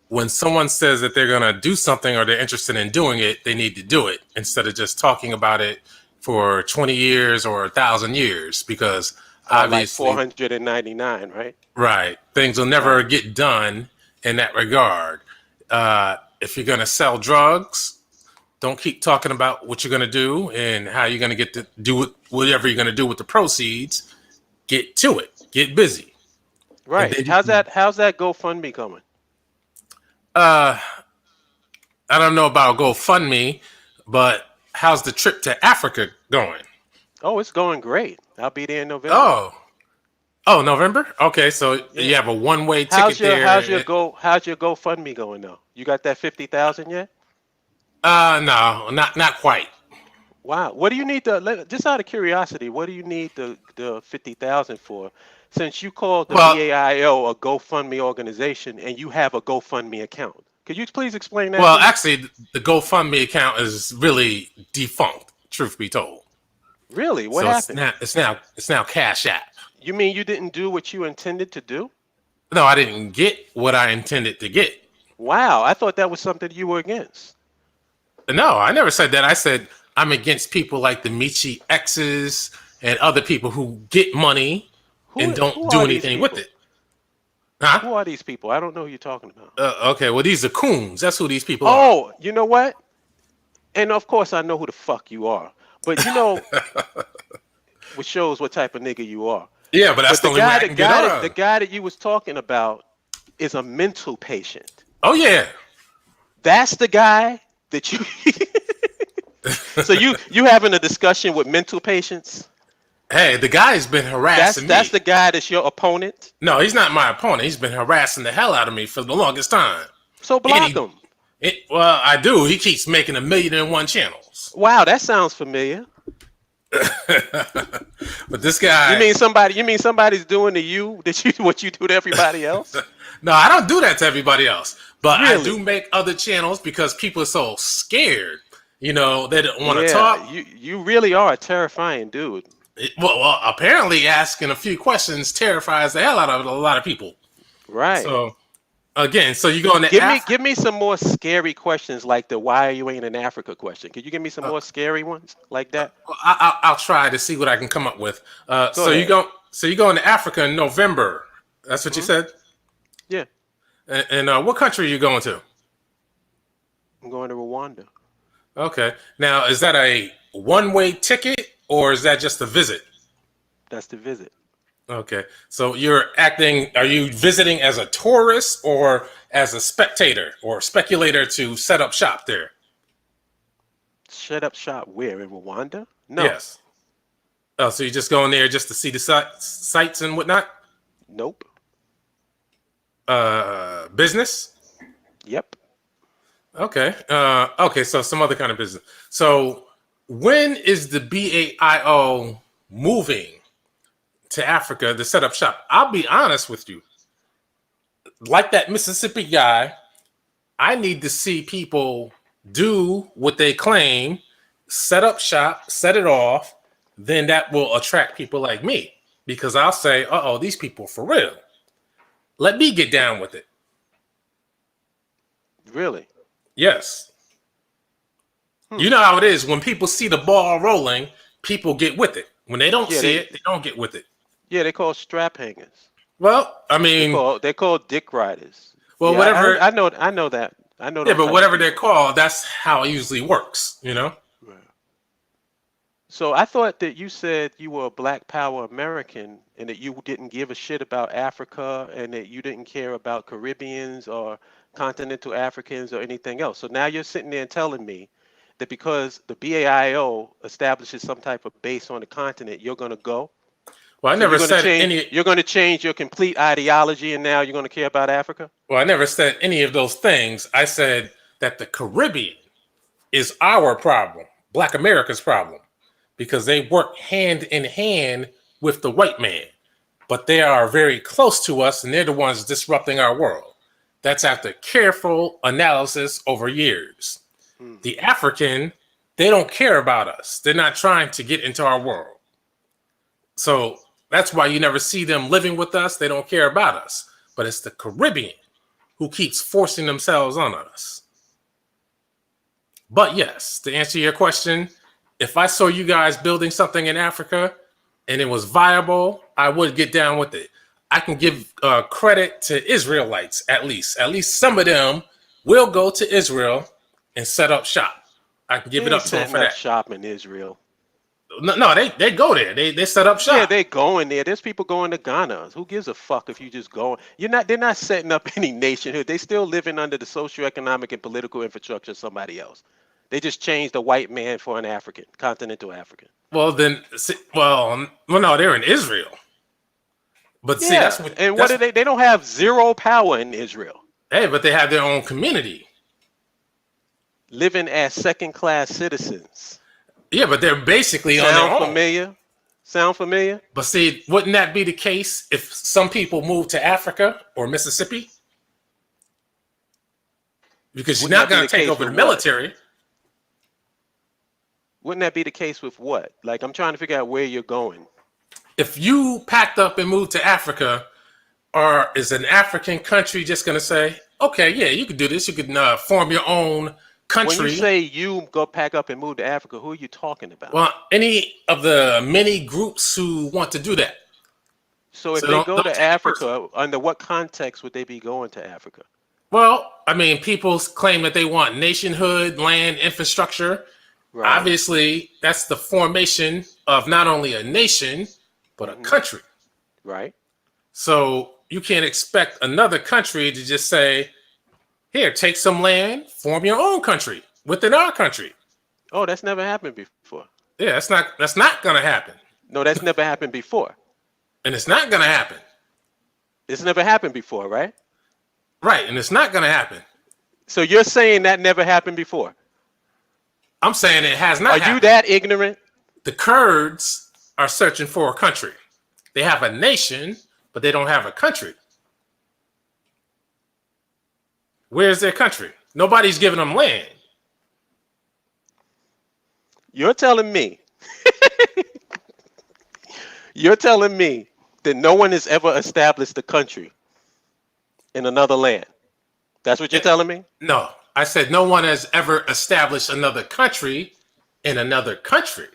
when someone says that they're gonna do something or they're interested in doing it, they need to do it instead of just talking about it for 20 years or 1,000 years. Because Or like obviously, 499, right? right, things will never Right. get done in that regard. If you're gonna sell drugs, don't keep talking about what you're going to do and how you're going to get to do it, whatever you're going to do with the proceeds. Get to it. Get busy. And Right. then, How's that GoFundMe coming? uh, I don't know about GoFundMe, but how's the trip to Africa going? Oh, it's going great. I'll be there in November. Oh, oh, November. Okay, so you Yeah. have a one-way How's ticket your how's your there. go how's your GoFundMe going though? You got that 50,000 yet? No, not quite. Wow. What do you need just out of curiosity, what do you need the 50,000 for? Since you called the Well, BAIO a GoFundMe organization and you have a GoFundMe account. Could you please explain that well, to me? actually, the GoFundMe account is really defunct. Truth be told, Really? What so happened? it's now Cash App. You mean you didn't do what you intended to do? No, I didn't get what I intended to get. Wow, I thought that was something you were against. No, I never said that. I said I'm against people like the Michi X's and other people who get money and Who don't do are these anything with people? it. Huh? Who are these people? I don't know who you're talking about. Okay, well, these are coons. That's who these people are. Oh, you know what? And of course I know who the fuck you are. But you know, which shows what type of nigga you are. Yeah, but that's But the only way I can get the on. guy that you was talking about is a mental patient. Oh, yeah. That's the guy that you So you having a discussion with mental patients? Hey, the guy's been harassing That's me. the guy that's your opponent? No, he's not my opponent. He's been harassing the hell out of me for the longest time. So And block him. well, I do. He keeps making 1,000,001 channels. Wow, that sounds familiar. But this guy, You mean somebody's doing to you that you what you do to everybody else? no, I don't do that to everybody else. But I do Really? make other channels because people are so scared. They don't want to Yeah, talk. you really are a terrifying dude. Well, apparently asking a few questions terrifies the hell out of a lot of people. Right. So again, so you go into Africa. Give me some more scary questions like the why are you ain't in Africa question. Could you give me some more scary ones like that? I'll try to see what I can come up with. Go ahead. So you go into Africa in November. That's what you Hmm. said. Yeah, And what country are you going to? I'm going to Rwanda. Okay. Now, is that a one-way ticket or is that just a visit? That's the visit. Okay. So are you visiting as a tourist or as a spectator or speculator to set up shop there? Shut up shop where in Rwanda? No. Yes. Oh, so you're just going there just to see the sights and whatnot? Nope. Business? Yep. Okay. Okay, so some other kind of business. So when is the BAIO moving to Africa to set up shop? I'll be honest with you. Like that Mississippi guy, I need to see people do what they claim, set up shop, set it off, then that will attract people like me. Because I'll say, uh-oh, these people for real. Let me get down with it. Really? Yes. You know how it is. When people see the ball rolling, people get with it. When they don't Yeah, see it, they don't get with it. Yeah, they call strap hangers. Well, I mean, They call dick riders. well, Yeah, whatever. I know that. I know Yeah, those but type of whatever they're people. called, that's how it usually works, Right. So I thought that you said you were a Black Power American and that you didn't give a shit about Africa and that you didn't care about Caribbeans or continental Africans or anything else. So now you're sitting there and telling me that because the BAIO establishes some type of base on the continent, you're going to go. Well, I So never said any. you're going to change your complete ideology and now you're going to care about Africa? Well, I never said any of those things. I said that the Caribbean is our problem, Black America's problem, because they work hand in hand with the white man, but they are very close to us and they're the ones disrupting our world. That's after careful analysis over years. The African, they don't care about us. They're not trying to get into our world. So that's why you never see them living with us. They don't care about us. But it's the Caribbean who keeps forcing themselves on us. But yes, to answer your question, if I saw you guys building something in Africa and it was viable, I would get down with it. I can give credit to Israelites, at least. At least some of them will go to Israel and set up shop. I can give it up to them for that. Shop in Israel. No, they go there. They set up shop. Yeah, they going there. There's people going to Ghana. Who gives a fuck if you just go? They're not setting up any nationhood. They still living under the socioeconomic and political infrastructure of somebody else. They just changed the white man for an African, continental African. Well, then, no, they're in Israel. But see, that's what. And what do they? They don't have zero power in Israel. Hey, but they have their own community. Living as second-class citizens. Yeah, but they're basically on their own. Sound familiar? But see, wouldn't that be the case if some people moved to Africa or Mississippi? Because you're not going to take over the military. Wouldn't that be the case with what? Like, I'm trying to figure out where you're going. If you packed up and moved to Africa, or is an African country just going to say, okay, yeah, you could do this. You could form your own country. When you say you go pack up and move to Africa, who are you talking about? Well, any of the many groups who want to do that. So if they go to Africa, under what context would they be going to Africa? Well, I mean, people claim that they want nationhood, land, infrastructure. Right. Obviously, that's the formation of not only a nation, but a country. Right. So you can't expect another country to just say, here, take some land, form your own country within our country. Oh, that's never happened before. Yeah, that's not going to happen. No, that's never happened before. And it's not going to happen. It's never happened before, right? Right, and it's not going to happen. So you're saying that never happened before? I'm saying it has not happened. Are you that ignorant? The Kurds are searching for a country. They have a nation, but they don't have a country. Where's their country? Nobody's giving them land. You're telling me. You're telling me that no one has ever established a country in another land. That's what you're telling me? No, I said no one has ever established another country in another country.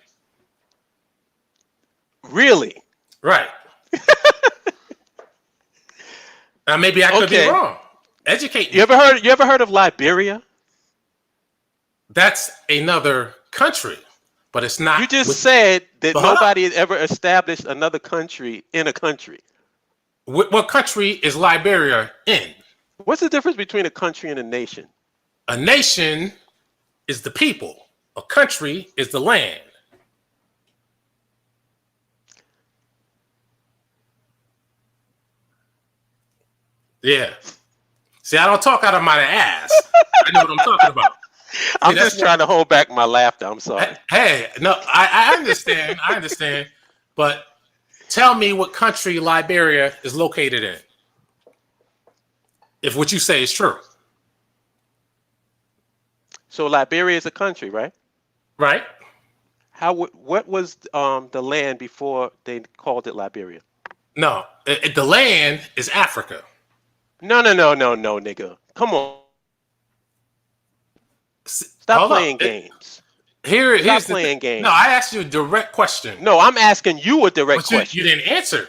Really? Right. Now maybe I could be wrong. Educate me. You ever heard of Liberia? That's another country, but it's not. You just said that nobody has ever established another country in a country. What country is Liberia in? What's the difference between a country and a nation? A nation is the people. A country is the land. Yeah. See, I don't talk out of my ass. I know what I'm talking about. See, I'm just trying to hold back my laughter. I'm sorry. Hey, no, I understand. I understand. But tell me what country Liberia is located in. If what you say is true. So Liberia is a country, right? Right. What was the land before they called it Liberia? No, the land is Africa. No, nigga. Come on. Stop playing games. Here's playing games. No, I asked you a direct question. No, I'm asking you a direct question. You didn't answer.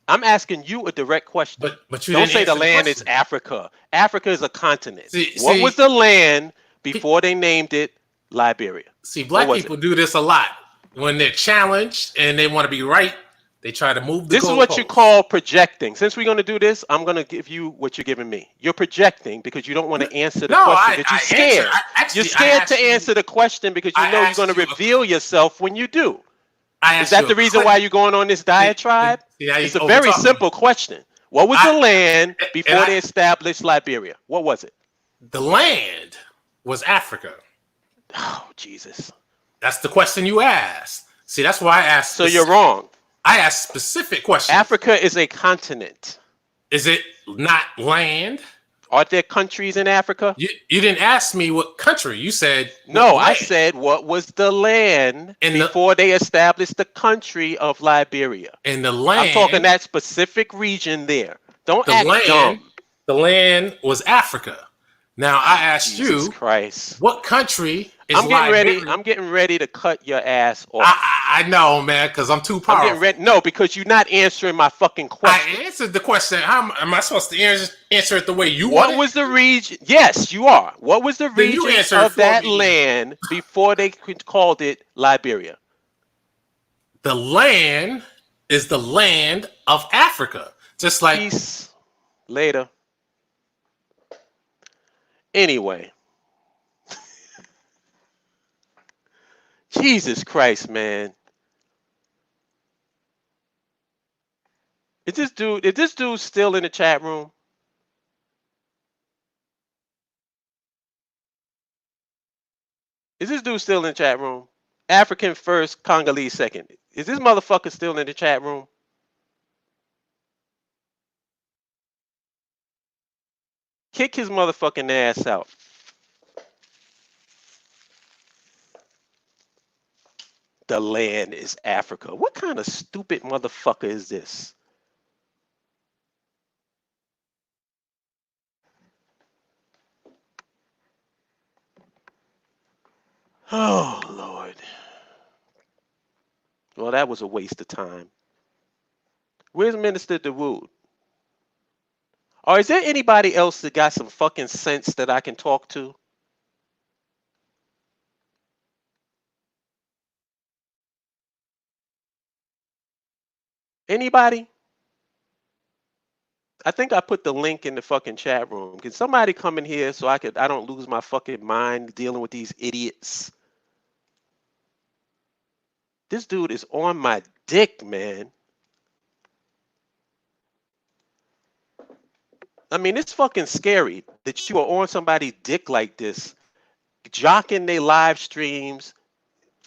I'm asking you a direct question. But you don't didn't say the answer land question. is Africa. Africa is a continent. What was the land before they named it Liberia? See, black people do this a lot. when they're challenged and they want to be right, they try to move the This is what you goalposts. call projecting. Since we're going to do this, I'm going to give you what you're giving me. You're projecting because you don't want to answer the No, question because you're I answered. scared. You're I scared to asked you. answer the question because you I know you're going to asked you. reveal yourself when you do. I Is asked that you the reason why you're going on this diatribe? now It's you a over very talking me. simple question. What was the land And before they established Liberia? What was it? the land was Africa. Oh, Jesus. That's the question you asked. See, that's why I asked. So you're wrong. I asked specific questions. Africa is a continent. Is it not land? Are there countries in Africa? You didn't ask me what country. You said no. land. I said what was the land before they established the country of Liberia. And the land. I'm talking that specific region there. Don't act dumb. The land was Africa. Now I asked Jesus you, Christ. What country is Liberia? I'm getting ready to cut your ass off. I know, man, because I'm too powerful. No, because you're not answering my fucking question. I answered the question. How am I supposed to answer it the way you want What it? was the region? Yes, you are. What was the region of that land before they called it Liberia? The land is the land of Africa. Just like... Peace. Later. Anyway. Jesus Christ, man. Is this dude still in the chat room? Is this dude still in the chat room? African first, Congolese second. Is this motherfucker still in the chat room? Kick his motherfucking ass out. The land is Africa. What kind of stupid motherfucker is this? Oh, Lord. Well, that was a waste of time. Where's Minister DeWood? Or is there anybody else that got some fucking sense that I can talk to? Anybody? I think I put the link in the fucking chat room. Can somebody come in here so I don't lose my fucking mind dealing with these idiots? This dude is on my dick, man. I mean, it's fucking scary that you are on somebody's dick like this, jocking their live streams,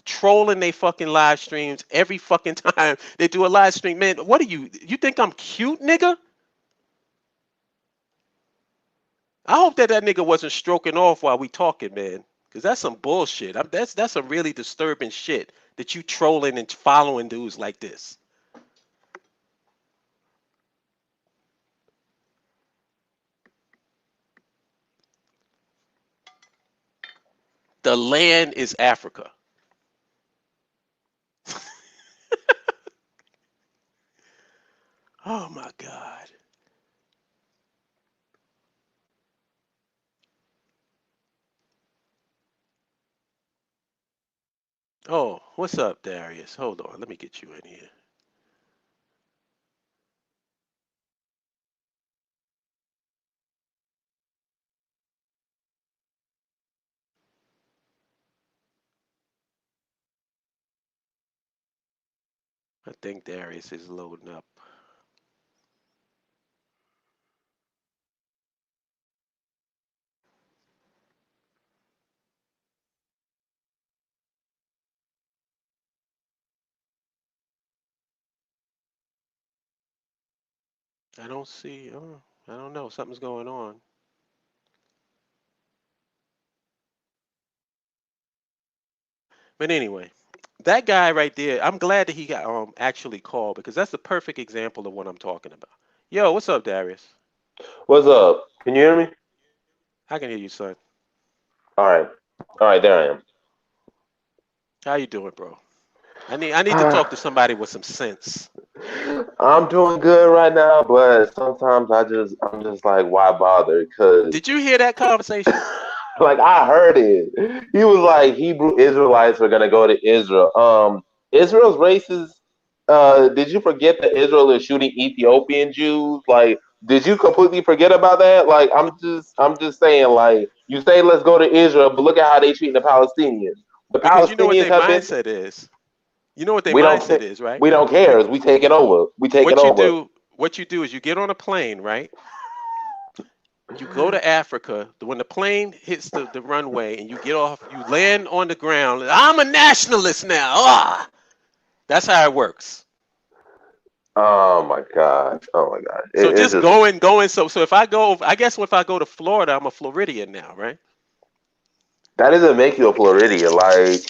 trolling their fucking live streams every fucking time they do a live stream. Man, what are you? You think I'm cute, nigga? I hope that nigga wasn't stroking off while we talking, man. Because that's some bullshit. That's some really disturbing shit that you trolling and following dudes like this. The land is Africa. Oh my God. Oh, what's up, Darius? Hold on, let me get you in here. I think Darius is loading up. I don't see, I don't know, something's going on. But anyway, that guy right there, I'm glad that he got actually called because that's the perfect example of what I'm talking about. Yo, what's up, Darius? What's up? Can you hear me? I can hear you, son. All right, there I am. How you doing, bro? I need to talk to somebody with some sense. I'm doing good right now, but sometimes I'm just like, why bother? Because did you hear that conversation? Like I heard it. He was like Hebrew Israelites are gonna go to Israel. Israel's racist. Did you forget that Israel is shooting Ethiopian Jews? Like, did you completely forget about that? Like, I'm just saying. Like, you say let's go to Israel, but look at how they treating the Palestinians. The Because you know what Palestinians their have been. mindset is. You know what their We don't. mindset is, right? We don't care. We take it over. We take it What you over. do, what you do is you get on a plane, right? You go to Africa. When the plane hits the runway and you get off, you land on the ground. I'm a nationalist now. Ah, that's how it works. Oh my gosh. Oh my gosh. So It's just just going. So if I go, I guess if I go to Florida, I'm a Floridian now, right? that doesn't make you a Floridian. Like,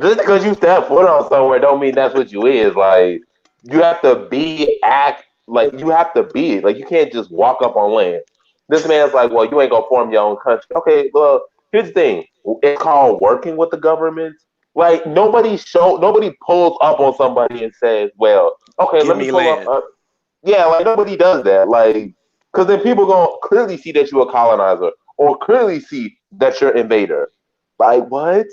just because you step foot on somewhere don't mean that's what you is. Like, you have to be act like you have to be it. Like, you can't just walk up on land. This man's like, well, you ain't gonna form your own country. Okay, well, here's the thing. It's called working with the government. Like, nobody pulls up on somebody and says, well, okay, Give let me me pull up. land. Yeah, like nobody does that. Like, because then people gonna clearly see that you're a colonizer or clearly see that you're an invader. Like, what?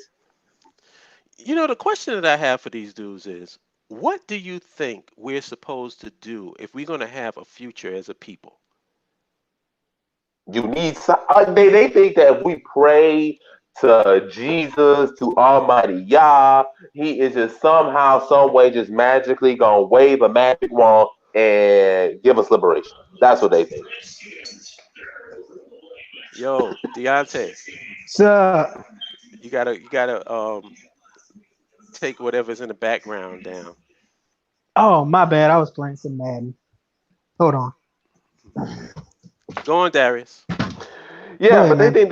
You know, the question that I have for these dudes is, what do you think we're supposed to do if we're going to have a future as a people? You need they think that if we pray to Jesus, to Almighty Yah, He is just somehow, some way, just magically gonna wave a magic wand and give us liberation. That's what they think. Yo, Deontay, So, you gotta take whatever's in the background down. oh my bad. I was playing some Madden. Hold on. Go on, Darius. Go Yeah, ahead, but man. they think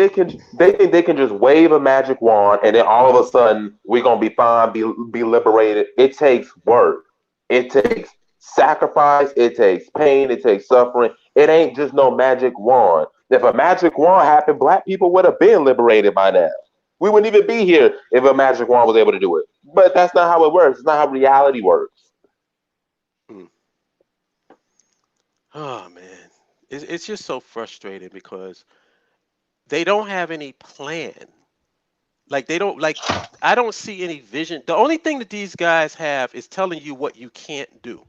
they can just wave a magic wand and then all of a sudden we're gonna be fine, be liberated. It takes work. It takes sacrifice, it takes pain, it takes suffering. It ain't just no magic wand. If a magic wand happened, black people would have been liberated by now. We wouldn't even be here if a magic wand was able to do it. But that's not how it works. It's not how reality works. Hmm. Oh man, it's just so frustrating because they don't have any plan. Like they don't like. I don't see any vision. The only thing that these guys have is telling you what you can't do.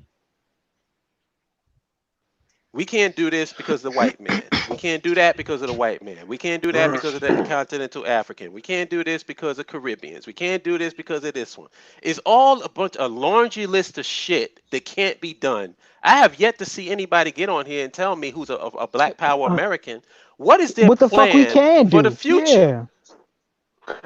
We can't do this because of the white man. We can't do that because of the white man. We can't do that because of the continental African. We can't do this because of Caribbeans. We can't do this because of this one. It's all a bunch of laundry list of shit that can't be done. I have yet to see anybody get on here and tell me who's a Black Power Uh, American. What is their what the fuck we plan can for the do? future? Yeah.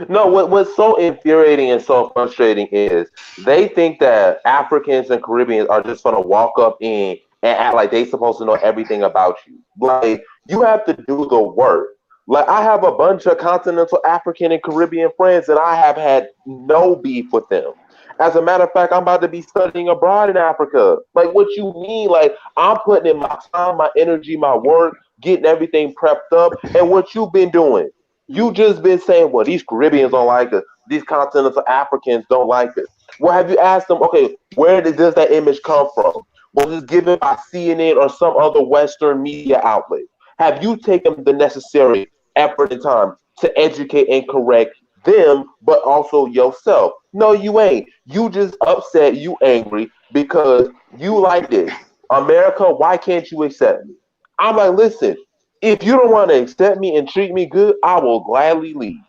No, what's so infuriating and so frustrating is they think that Africans and Caribbeans are just gonna walk up in and act like they supposed to know everything about you. Like you have to do the work. Like I have a bunch of continental African and Caribbean friends and I have had no beef with them. As a matter of fact, I'm about to be studying abroad in Africa. Like what you mean? Like I'm putting in my time, my energy, my work, getting everything prepped up, and what you've been doing. You just been saying, well, these Caribbeans don't like us. These continental Africans don't like us. Well, have you asked them, okay, does that image come from? Was it given by CNN or some other Western media outlet? Have you taken the necessary effort and time to educate and correct them, but also yourself? No, you ain't. You just upset, you angry because you like this. America, why can't you accept me? I'm like, listen, if you don't want to accept me and treat me good, I will gladly leave.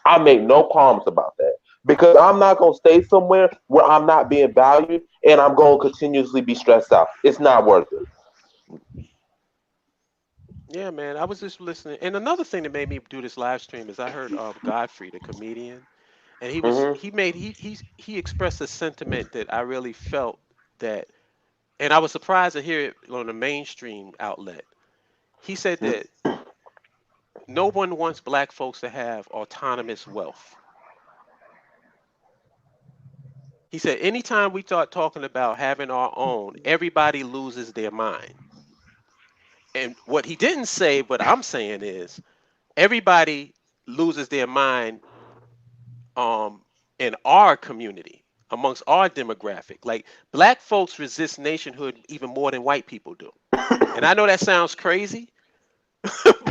I make no qualms about that because I'm not going to stay somewhere where I'm not being valued and I'm going to continuously be stressed out. It's not worth it. Yeah, man. I was just listening. And another thing that made me do this live stream is I heard Godfrey, the comedian, and Hmm. he expressed a sentiment that I really felt that, and I was surprised to hear it on a mainstream outlet. He said that no one wants black folks to have autonomous wealth. He said anytime we start talking about having our own, everybody loses their mind. And what he didn't say, but I'm saying is everybody loses their mind um in our community amongst our demographic. Like black folks resist nationhood even more than white people do. And I know that sounds crazy,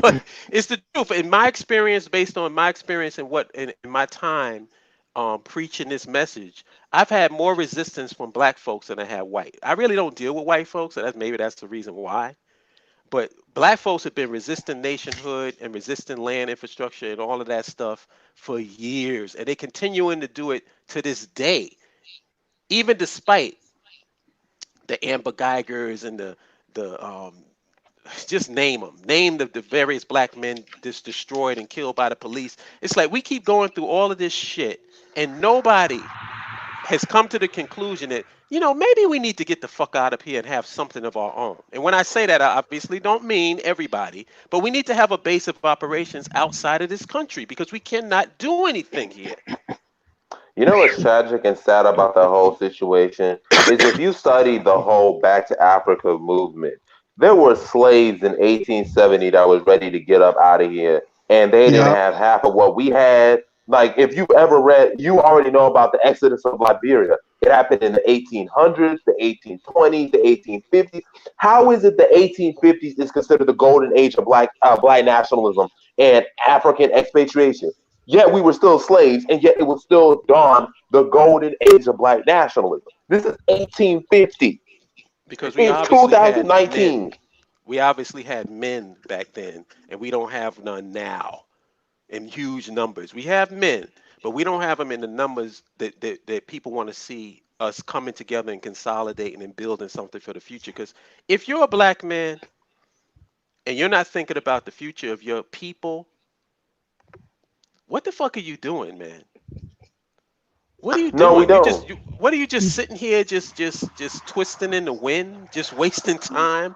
but it's the truth. In my experience, based on my experience and what in my time, preaching this message, I've had more resistance from black folks than I had white. I really don't deal with white folks, and that's the reason why. But black folks have been resisting nationhood and resisting land infrastructure and all of that stuff for years, and they continuing to do it to this day, even despite the Amber Geigers and the just name them, name the various black men just destroyed and killed by the police. It's like we keep going through all of this shit, and nobody has come to the conclusion that, maybe we need to get the fuck out of here and have something of our own. And when I say that, I obviously don't mean everybody, but we need to have a base of operations outside of this country because we cannot do anything here. You know what's tragic and sad about the whole situation is if you study the whole Back to Africa movement, there were slaves in 1870 that was ready to get up out of here, and they didn't Yeah. have half of what we had. Like, if you've ever read, you already know about the exodus of Liberia. It happened in the 1800s, the 1820s, the 1850s. How is it the 1850s is considered the golden age of black nationalism and African expatriation? Yet we were still slaves, and yet it was still dawn the golden age of black nationalism. This is 1850 Because we in obviously had 2019. men. We obviously had men back then, and we don't have none now in huge numbers. We have men, but we don't have them in the numbers that people want to see us coming together and consolidating and building something for the future. Because if you're a black man and you're not thinking about the future of your people, what the fuck are you doing, man? What are you No, we doing? don't. What are you just sitting here just twisting in the wind, just wasting time,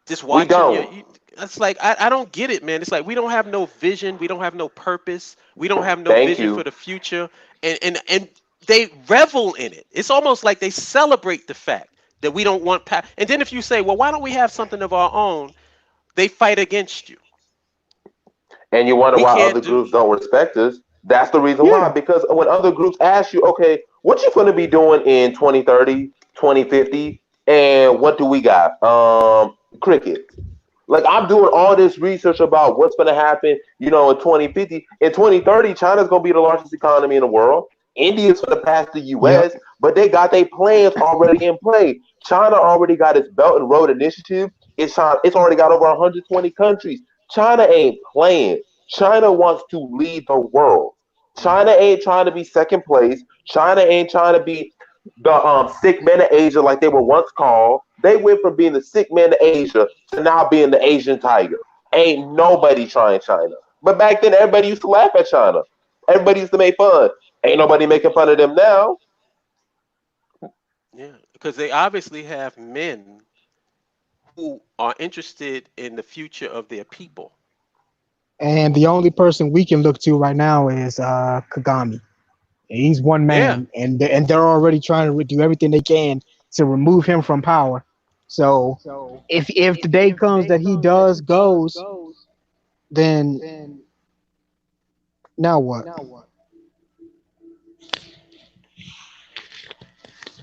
just We watching don't. it's like I don't get it, man. It's like we don't have no vision, we don't have no purpose, we don't have no Thank vision for you. the future, and they revel in it. It's almost like they celebrate the fact that we don't want and then if you say, well, why don't we have something of our own, they fight against you. And you wonder We why can't other do. groups don't respect us. That's the reason why. Yeah. Because when other groups ask you, okay, what you going to be doing in 2030, 2050, and what do we got? Crickets. Like, I'm doing all this research about what's going to happen, in 2050. In 2030, China's going to be the largest economy in the world. India's going to pass the Yep. US, but they got their plans already in play. China already got its Belt and Road Initiative. It's already got over 120 countries. China ain't playing. China wants to lead the world. China ain't trying to be second place. China ain't trying to be the sick men of Asia like they were once called. They went from being the sick men of Asia to now being the Asian tiger. Ain't nobody trying China. But back then, everybody used to laugh at China. Everybody used to make fun. Ain't nobody making fun of them now. Yeah, because they obviously have men who are interested in the future of their people. And the only person we can look to right now is Kagami. He's one Yeah. man, and they're already trying to do everything they can to remove him from power. So if the day comes that he does goes, then now what?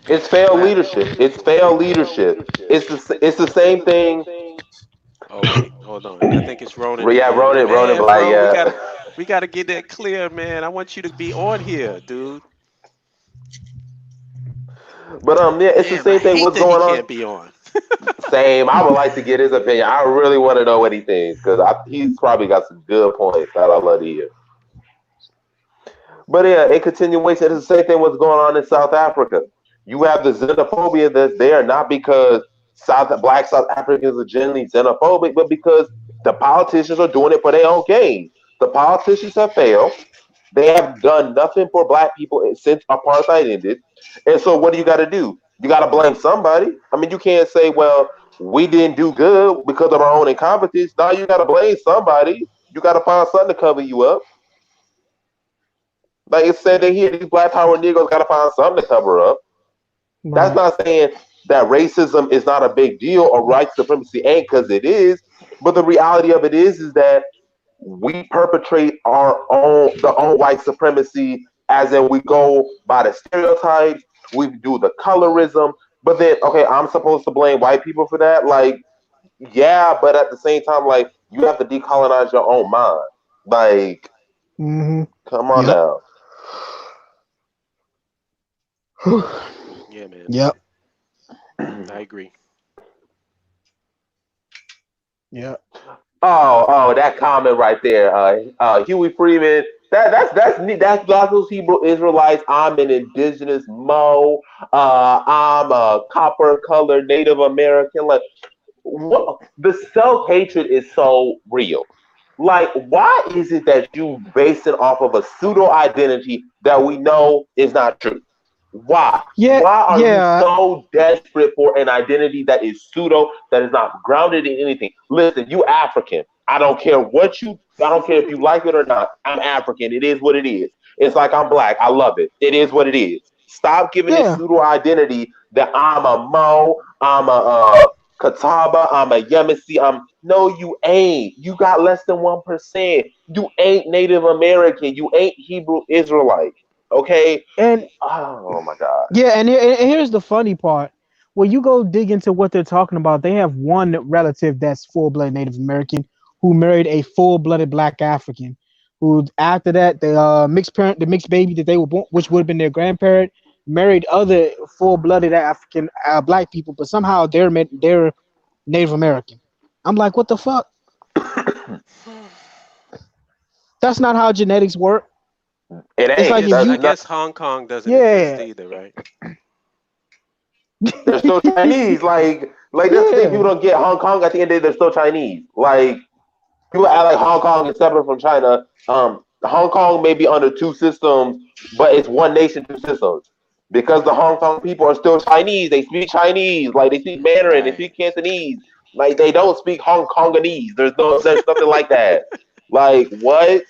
It's failed leadership. It's failed leadership. It's the same thing. Oh wait, hold on. I think it's Ronan Yeah, again. Ronan Man, Black. bro, we Yeah, gotta get that clear, man. I want you to be on here, dude. but yeah, it's the Damn, I same thing. hate What's that he going on? can't be on. Same. I would like to get his opinion. I really want to know what he thinks because he's probably got some good points that I love to hear. But yeah, in continuation, it's the same thing what's going on in South Africa. You have the xenophobia that's there, not because black South Africans are generally xenophobic, but because the politicians are doing it for their own gain. The politicians have failed. They have done nothing for black people since apartheid ended. And so what do you got to do? You got to blame somebody. I mean, you can't say, well, we didn't do good because of our own incompetence. Now you got to blame somebody. You got to find something to cover you up. Like it said in here, these black power Negroes got to find something to cover up. That's Right. not saying that racism is not a big deal or white supremacy ain't, because it is. But the reality of it is that we perpetrate own white supremacy, as in we go by the stereotypes, we do the colorism. But then, okay, I'm supposed to blame white people for that? Like, yeah, but at the same time, like, you have to decolonize your own mind. Like, Mm-hmm. Come on Yep. now. Yeah, man. Yep. I agree. Yep. Oh, that comment right there, Huey Freeman. That's neat. That's those Hebrew Israelites. I'm an indigenous Mo. I'm a copper colored Native American. Like, what? The self hatred is so real. Like, why is it that you base it off of a pseudo identity that we know is not true? Why? Yeah. Why are you Yeah. so desperate for an identity that is pseudo, that is not grounded in anything? Listen, you African. I don't care what you. I don't care if you like it or not. I'm African. It is what it is. It's like I'm black. I love it. It is what it is. Stop giving this Yeah. pseudo identity that I'm a Mo. I'm a Catawba. I'm a Yemisi. No, you ain't. You got less than 1%. You ain't Native American. You ain't Hebrew Israelite. Okay. And Oh my God. yeah, and here's the funny part. When you go dig into what they're talking about, they have one relative that's full-blooded Native American who married a full-blooded Black African. Who after that, the mixed baby that they were born, which would have been their grandparent, married other full-blooded African Black people, but somehow they're Native American. I'm like, what the fuck? That's not how genetics work. It It's I like ain't. if guess That's I you, not. guess Hong Kong doesn't exist yeah, either, right? They're still Chinese. Like that's the thing. People yeah, don't get Hong Kong. At the end of the day, they're still Chinese. Like people act like Hong Kong is separate from China. Hong Kong may be under two systems, but it's one nation, two systems. Because the Hong Kong people are still Chinese. They speak Chinese. Like they speak Mandarin. They Right. speak Cantonese. Like they don't speak Hong Kongese. There's nothing like that. Like what?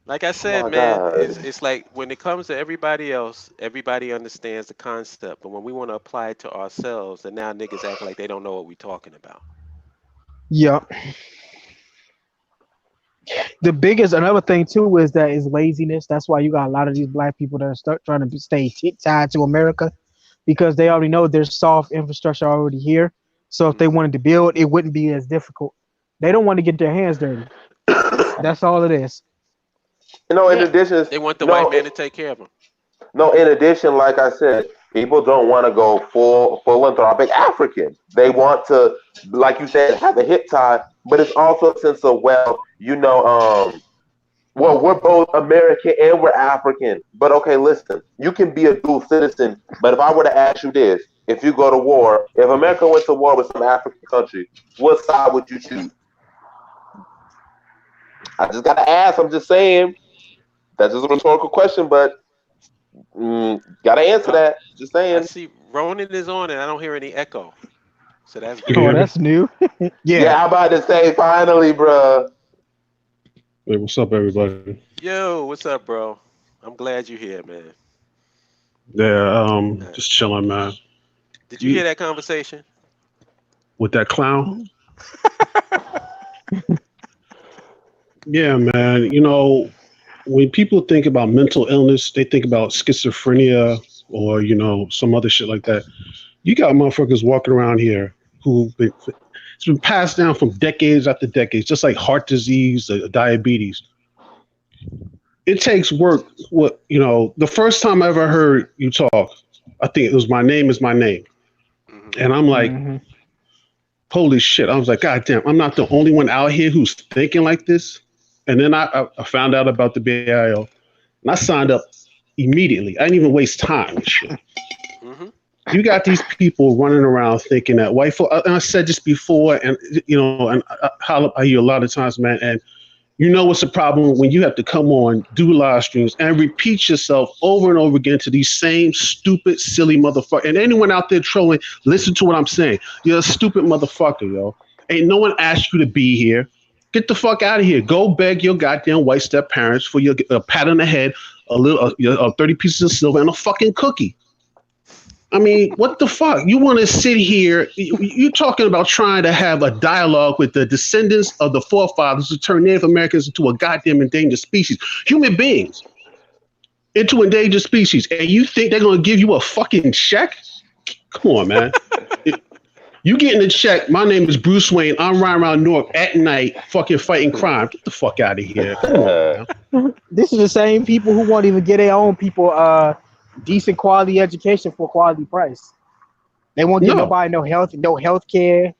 Like I Oh said, my man, God. it's like when it comes to everybody else, everybody understands the concept, but when we want to apply it to ourselves, and now niggas act like they don't know what we're talking about. yeah. The biggest another thing too is that is laziness. That's why you got a lot of these black people that are trying to stay tied to America because they already know there's soft infrastructure already here. So if they Hmm. wanted to build, it wouldn't be as difficult. They don't want to get their hands dirty. That's all it is. In Yeah, addition, they want the white no, man to take care of them. no. In addition, like I said, people don't want to go full philanthropic African. They want to, like you said, have a hip tie, but it's also a sense of well, we're both American and we're African. But okay, listen, you can be a dual citizen. But if I were to ask you this, if you go to war, if America went to war with some African country, what side would you choose? I just gotta ask. I'm just saying. That's just a rhetorical question, but gotta answer Uh, that. Just I saying. see Ronan is on, and I don't hear any echo, so that's You can good. Oh, hear me? that's new. Yeah. Yeah, I'm about to say finally, bruh. Hey, what's up, everybody? Yo, what's up, bro? I'm glad you're here, man. Yeah, Uh, just chilling, man. did you You hear that conversation? with that clown? Yeah, man. When people think about mental illness, they think about schizophrenia or some other shit like that. You got motherfuckers walking around here it's been passed down from decades after decades, just like heart disease, diabetes. It takes work. The first time I ever heard you talk, I think it was "My Name Is My Name," Hmm. and I'm like, Hmm. holy shit. I was like, God damn, I'm not the only one out here who's thinking like this. And then I found out about the BIO and I signed up immediately. I didn't even waste time and shit. Hmm. You got these people running around thinking that white folk, and I said this before, and I hear a lot of times, man, and what's the problem when you have to come on, do live streams, and repeat yourself over and over again to these same stupid, silly motherfuckers. And anyone out there trolling, listen to what I'm saying. You're a stupid motherfucker, yo. Ain't no one asked you to be here. Get the fuck out of here. Go beg your goddamn white step parents for your a pat on the head, a little 30 pieces of silver, and a fucking cookie. I mean, what the fuck? You want to sit here? You talking about trying to have a dialogue with the descendants of the forefathers to turn Native Americans into a goddamn endangered species, human beings into endangered species, and you think they're going to give you a fucking check? Come on, man. You getting a check. My name is Bruce Wayne. I'm riding around Newark at night, fucking fighting crime. Get the fuck out of here. Come on, man. This is the same people who won't even get their own people decent quality education for quality price. They won't give No. nobody no health care.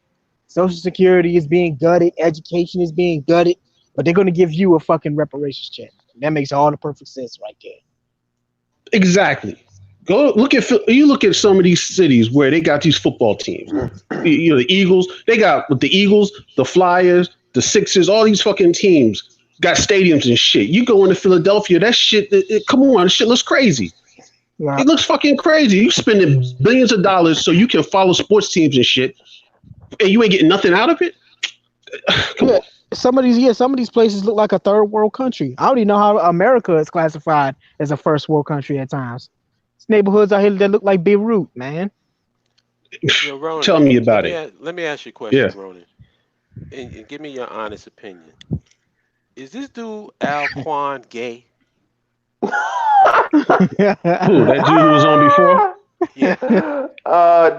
Social Security is being gutted. Education is being gutted. But they're going to give you a fucking reparations check. That makes all the perfect sense right there. Exactly. Go look at some of these cities where they got these football teams. You know, the Eagles. They got the Eagles, the Flyers, the Sixers. All these fucking teams got stadiums and shit. You go into Philadelphia, that shit. Come on, shit looks crazy. Yeah. It looks fucking crazy. You spending billions of dollars so you can follow sports teams and shit, and you ain't getting nothing out of it. Come on. Some of these places look like a third world country. I don't even know how America is classified as a first world country at times. There's neighborhoods out here that look like Beirut, man. Yo, Ronan, Tell me about it. Let me ask you a question, Yeah. Ronan, and give me your honest opinion. Is this dude Alquan gay? Who, that dude who was on before? Yeah. No,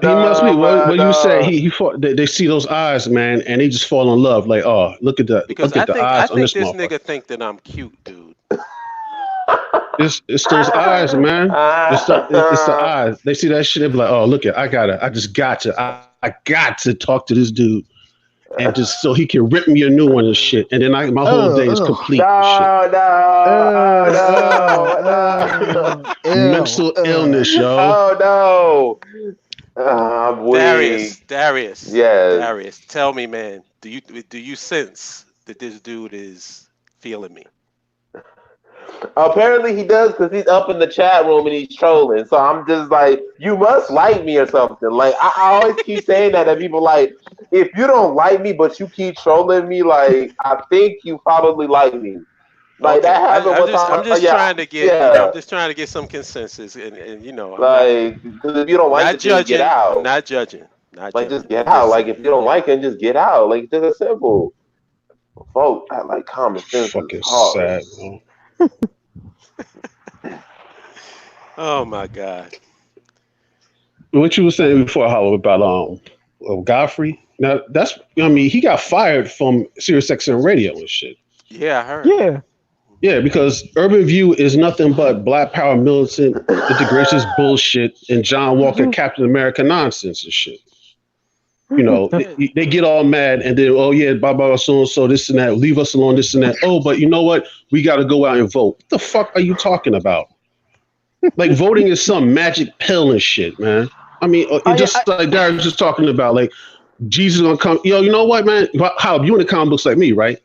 He must be. What no. you said? He fought. They see those eyes, man, and they just fall in love. Like, oh, look at the Because look at the eyes on think this this motherfucker. nigga think that I'm cute, dude. It's those eyes, man. It's the eyes. They see that shit. They be like, oh, look at. I got to talk to this dude, and just so he can rip me a new one and shit. And then my whole day is complete. and shit. Mental illness, yo. Oh no. I'm weak. Darius. Yes. Darius, tell me, man, do you sense that this dude is feeling me? Apparently he does, because he's up in the chat room and he's trolling. So I'm just like, you must like me or something. Like I always keep saying that, and people like, if you don't like me but you keep trolling me, like I think you probably like me. Like Okay, that happened one time. I'm just Yeah, trying to get yeah. I'm just trying to get some consensus, and you know, I'm Like, because if you don't like not it, just judging. get out. I'm not judging. Like, just get out. Like, if you don't like it, just get out. Like, it's just simple. Vote. I like common sense. Fucking Is hard. sad, bro. Oh my God. What you were saying before, Hollow, about Godfrey. Now that's, I mean, he got fired from Sirius XM Radio and shit. Yeah, I heard. Yeah. Yeah, because Urban View is nothing but Black Power, Militant, Integrationists bullshit, and John Walker, Captain America nonsense and shit. You know, they get all mad and then, oh yeah, blah, blah, so and so, this and that, leave us alone, this and that. Oh, but you know what? We got to go out and vote. What the fuck are you talking about? Like, voting is some magic pill and shit, man. I mean, like Darren was just talking about, like, Jesus gonna come. Yo, you know what, man? How you in the comic books like me, right?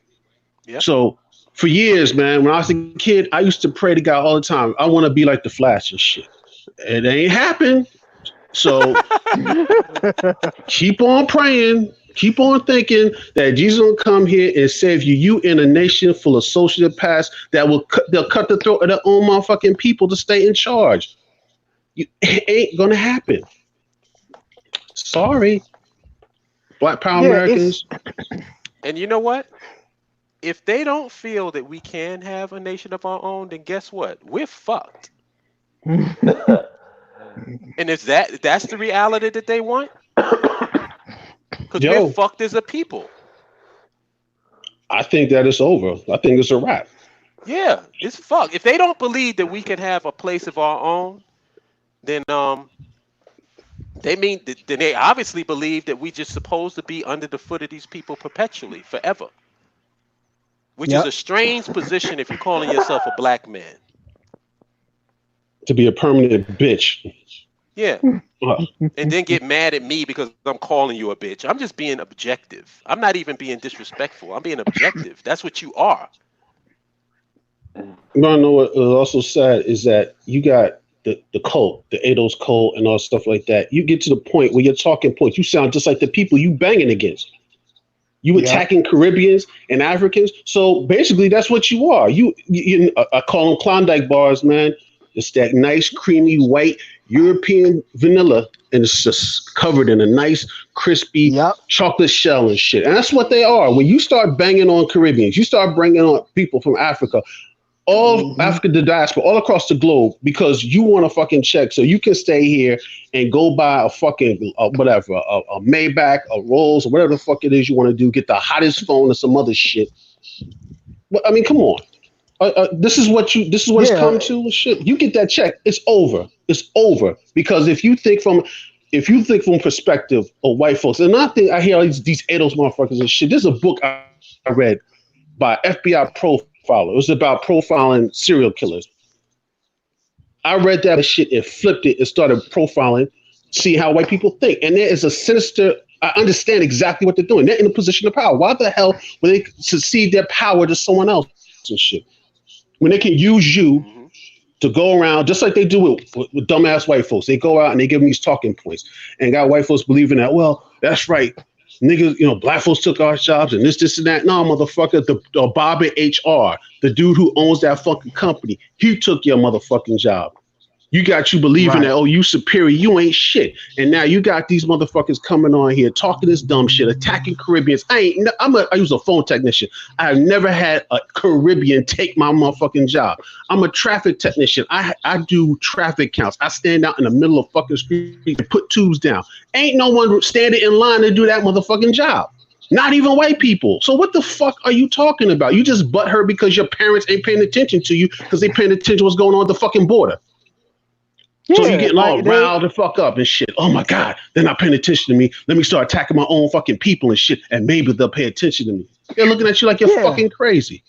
Yeah. So for years, man, when I was a kid, I used to pray to God all the time. I want to be like the Flash and shit. It ain't happened. So keep on praying, keep on thinking that Jesus will come here and save you. You in a nation full of sociopaths that they'll cut the throat of their own motherfucking people to stay in charge. It ain't gonna happen. Sorry, Black Power Americans. And you know what? If they don't feel that we can have a nation of our own, then guess what? We're fucked. And if that's the reality that they want, because we're fucked as a people. I think that it's over. I think it's a wrap. Yeah, it's fucked. If they don't believe that we can have a place of our own, then then they obviously believe that we just supposed to be under the foot of these people perpetually, forever. Which is a strange position if you're calling yourself a black man. To be a permanent bitch. Yeah. And then get mad at me because I'm calling you a bitch. I'm just being objective. I'm not even being disrespectful. I'm being objective. That's what you are. You know what is also sad is that you got the cult, the ADOS cult and all stuff like that. You get to the point where you're talking points. You sound just like the people you banging against. You attacking Caribbeans and Africans. So basically that's what you are. I call them Klondike bars, man. It's that nice, creamy, white European vanilla, and it's just covered in a nice, crispy chocolate shell and shit. And that's what they are. When you start banging on Caribbeans, you start bringing on people from Africa, all of Hmm. Africa, the diaspora, all across the globe, because you want a fucking check, so you can stay here and go buy a fucking whatever, a Maybach, a Rolls, or whatever the fuck it is you want to do. Get the hottest phone or some other shit. But I mean, come on. This is what it's Yeah, come to. Shit, you get that check, it's over. It's over because if you think from perspective of white folks, and I think I hear all these ADOS motherfuckers and shit. There's a book I read by FBI profiler. It was about profiling serial killers. I read that shit and flipped it and started profiling, see how white people think. And there is a sinister. I understand exactly what they're doing. They're in a position of power. Why the hell would they succeed their power to someone else and shit? When they can use you Hmm. to go around, just like they do with dumbass white folks. They go out and they give them these talking points, and got white folks believing that. Well, that's right, niggas. Black folks took our jobs and this, and that. No, motherfucker, the Bob at HR, the dude who owns that fucking company, he took your motherfucking job. You got you believing that, right. oh, you superior, you ain't shit. And now you got these motherfuckers coming on here talking this dumb shit, attacking Caribbeans. I use a phone technician. I have never had a Caribbean take my motherfucking job. I'm a traffic technician. I do traffic counts. I stand out in the middle of fucking street and put tubes down. Ain't no one standing in line to do that motherfucking job. Not even white people. So what the fuck are you talking about? You just butthurt because your parents ain't paying attention to you because they paying attention to what's going on at the fucking border. So you're Yeah, getting all like they. riled and fuck up and shit. Oh my God, they're not paying attention to me. Let me start attacking my own fucking people and shit, and maybe they'll pay attention to me. They're looking at you like you're Yeah, fucking crazy.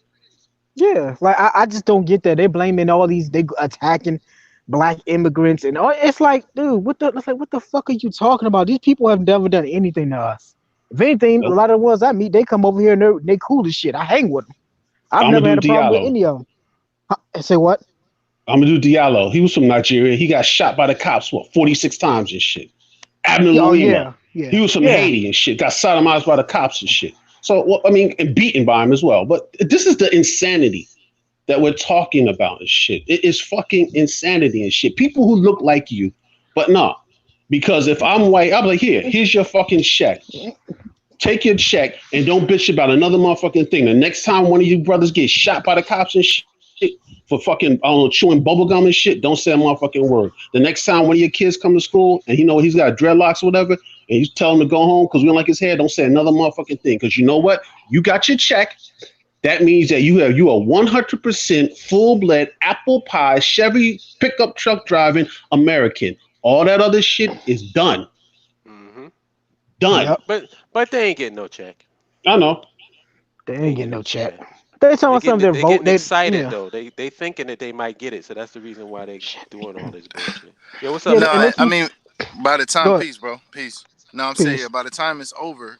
yeah. Like I just don't get that. They blaming all these. They attacking black immigrants and all. It's like, dude, it's like, what the fuck are you talking about? These people have never done anything to us. If anything, a Nope. lot of the ones I meet, they come over here and they cool as shit. I hang with them. I've I'm gonna never do had a problem with Diallo. any of them. Say what? I'm gonna do Diallo. He was from Nigeria. He got shot by the cops 46 times and shit. Abner Yeah, oh Lima. yeah, yeah, He was from yeah. Haiti and shit. Got sodomized by the cops and shit. So well, I mean, and beaten by him as well. But this is the insanity that we're talking about and shit. It is fucking insanity and shit. People who look like you, but not. Because if I'm white, I'm like, here's your fucking check. Take your check and don't bitch about another motherfucking thing. The next time one of you brothers get shot by the cops and shit for fucking, I don't know, chewing bubblegum and shit, don't say a motherfucking word. The next time one of your kids come to school and he's got dreadlocks or whatever, and you tell him to go home because we don't like his hair, don't say another motherfucking thing. Because you know what? You got your check. That means that you are 100% full-blood apple pie Chevy pickup truck driving American. All that other shit is done. Hmm. Done. Yep. But they ain't getting no check. I know. They They ain't ain't getting getting no no check. check. They telling They us something. getting They're they vote. getting They excited yeah. though. They thinking that they might get it, so that's the reason why they doing all this bullshit. Yeah, what's up, Yeah, and No, they Sky? I keep mean, by the time, go ahead, peace, bro, peace. No, I'm saying, yeah, please. by the time it's over,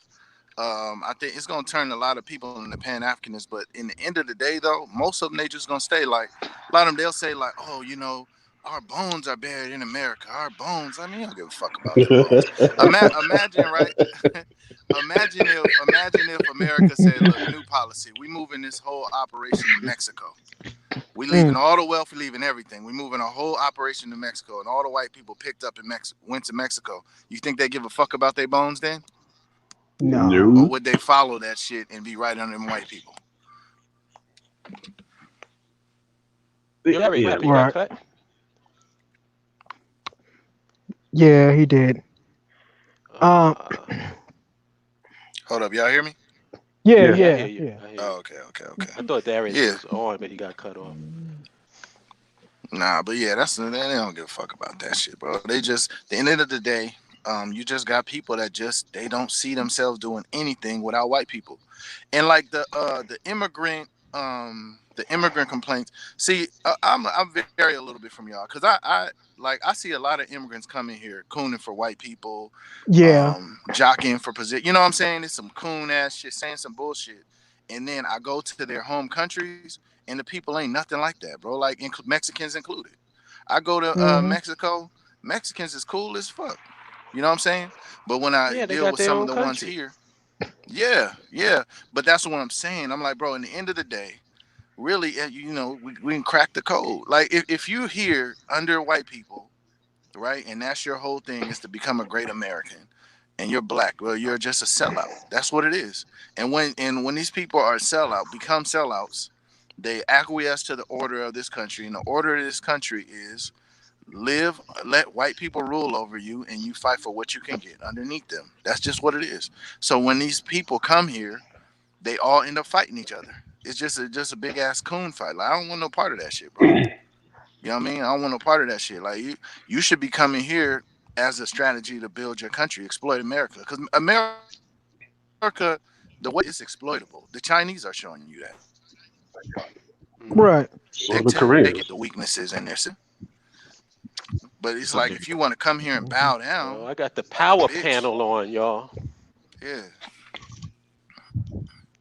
I think it's gonna turn a lot of people into Pan Africanists. But in the end of the day, though, most of them they just gonna stay like a lot of them. They'll say like, oh, our bones are buried in America. Our bones. I mean, you don't give a fuck about your bones. Imagine, right? Imagine if America said, look, new policy. We moving this whole operation to Mexico. We leaving Mm, all the wealth, we leaving everything. We moving a whole operation to Mexico, and all the white people picked up in Mexico went to Mexico. You think they give a fuck about their bones then, no. or No. would they follow that shit and be right under them white people? You already Yeah. happened. You got Right. cut. Yeah, he did. Um. Uh, Hold up, y'all hear me? Yeah, Yeah. yeah, I hear yeah, you. yeah. I hear you. Oh, okay. I thought Darius Yeah, was on, but he got cut off. nah, but yeah, they don't give a fuck about that shit, bro. They just at the end of the day, you just got people that just they don't see themselves doing anything without white people, and like the immigrant complaints. See, I'm vary a little bit from y'all because I see a lot of immigrants coming here cooning for white people, Yeah. jockeying for position. You know what I'm saying? It's some coon ass shit, saying some bullshit, and then I go to their home countries and the people ain't nothing like that, bro. Like Mexicans included. I go to Hmm. Mexico, Mexicans is cool as fuck. You know what I'm saying? But when I Yeah, they deal got with their some of own the ones country. here, yeah. But that's what I'm saying. I'm like, bro, in the end of the day, really, we can crack the code. Like, if you here under white people, right, and that's your whole thing is to become a great American, and you're black, well, you're just a sellout. That's what it is. And when these people are sellout, become sellouts, They acquiesce to the order of this country, and the order of this country is let white people rule over you, and you fight for what you can get underneath them. That's just what it is. So when these people come here, they all end up fighting each other. It's just a big ass coon fight. Like, I don't want no part of that shit, bro. You know what I mean? I don't want no part of that shit. Like, you should be coming here as a strategy to build your country, exploit America, because America, the way it's exploitable. The Chinese are showing you that. Right. They Or the Koreans. take the weaknesses in there. But it's like, if you want to come here and bow down, Oh, I got the power bitch. panel on, y'all. Yeah.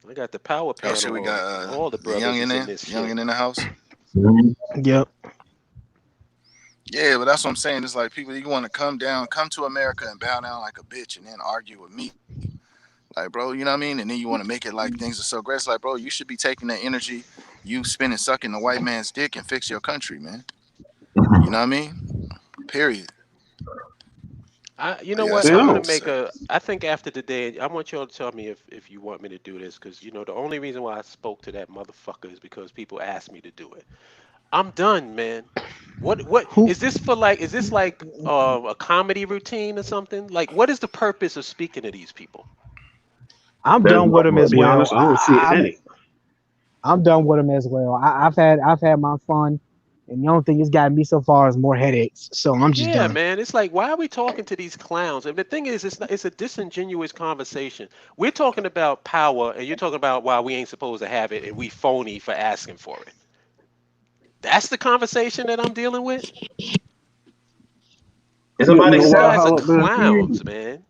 I got the power Oh, panel shit, we on. got All the the brothers young in is there, in this shit. young in the house. Yep. Yeah, but that's what I'm saying. It's like, people, you want to come to America and bow down like a bitch and then argue with me. Like, bro, you know what I mean? And then you want to make it like things are so great. It's like, bro, you should be taking that energy you spending sucking the white man's dick and fix your country, man. You know what I mean? Period. You know Yeah, what? that's I'm all I gonna have to make say. I think after today, I want y'all to tell me if you want me to do this, because you know the only reason why I spoke to that motherfucker is because people asked me to do it. I'm done, man. What Who? is this for? Like, is this like a comedy routine or something? Like, what is the purpose of speaking to these people? I'm There's done with him to as be well. honest, I don't see any. I'm done with him as well. I've had my fun, and the only thing it's gotten me so far is more headaches. So I'm just Yeah, done. man. It's like, why are we talking to these clowns? And the thing is, it's a disingenuous conversation. We're talking about power, and you're talking about why we ain't supposed to have it, and we phony for asking for it. That's the conversation that I'm dealing with. It's You, about you know These why, guys are acceptance. Holla, man? clowns, man.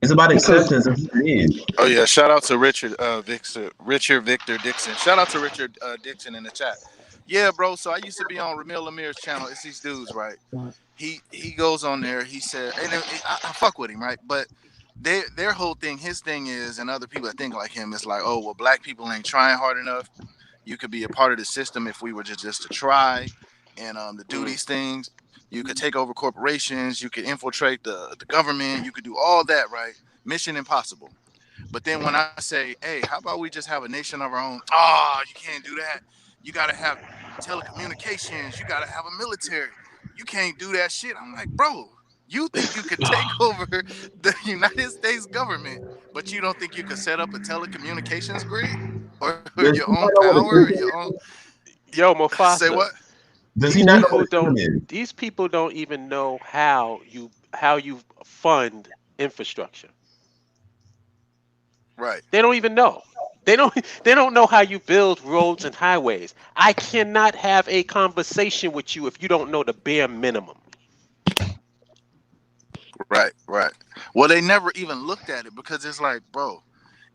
It's about Because acceptance of who it is. Oh yeah, shout out to Richard Victor Dixon. Shout out to Richard Dixon in the chat. Yeah, bro. So I used to be on Ramil Amir's channel. It's these dudes, right? He goes on there. He said, and I fuck with him, right? But their whole thing, his thing is, and other people that think like him, is like, oh well, black people ain't trying hard enough. You could be a part of the system if we were just to try and to do Mm. these things. You could take over corporations. You could infiltrate the government. You could do all that, right? Mission impossible. But then when I say, hey, how about we just have a nation of our own? Oh, you can't do that. You got to have telecommunications. You got to have a military. You can't do that shit. I'm like, bro, you think you could take over the United States government, but you don't think you could set up a telecommunications grid or Does your he own not know what a power or system your own? Yo, Say Mufasa, what? Does he these not know people what a don't system is? these people don't even know how you fund infrastructure. Right. They don't even know. They don't they don't know how you build roads and highways. I cannot have a conversation with you if you don't know the bare minimum. Right. Well, they never even looked at it because it's like, bro,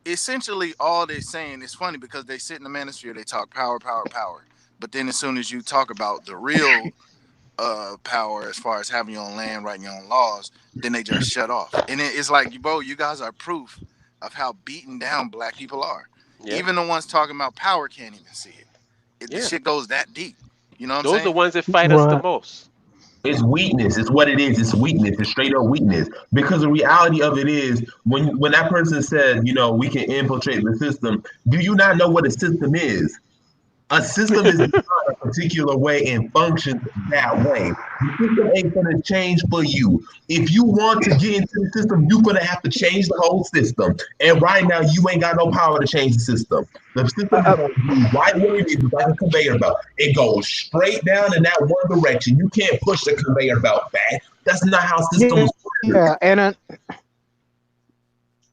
essentially all they're saying is funny because they sit in the manosphere, they talk power. But then as soon as you talk about the real power as far as having your own land, writing your own laws, then they just shut off. And it's like, bro, you guys are proof of how beaten down black people are. Yeah. Even the ones talking about power can't even see it. The Yeah. shit goes that deep. You know what I'm Those are the saying? ones that fight us the Right. most. It's weakness. It's what it is. It's weakness. It's straight up weakness. Because the reality of it is, when that person said, we can infiltrate the system, do you not know what a system is? A system is designed a particular way and functions that way. The system ain't gonna change for you. If you want to get into the system, you're gonna have to change the whole system. And right now, you ain't got no power to change the system. The system is gonna be right where it is, like a conveyor belt. It goes straight down in that one direction. You can't push the conveyor belt back. That's not how systems work. Yeah, and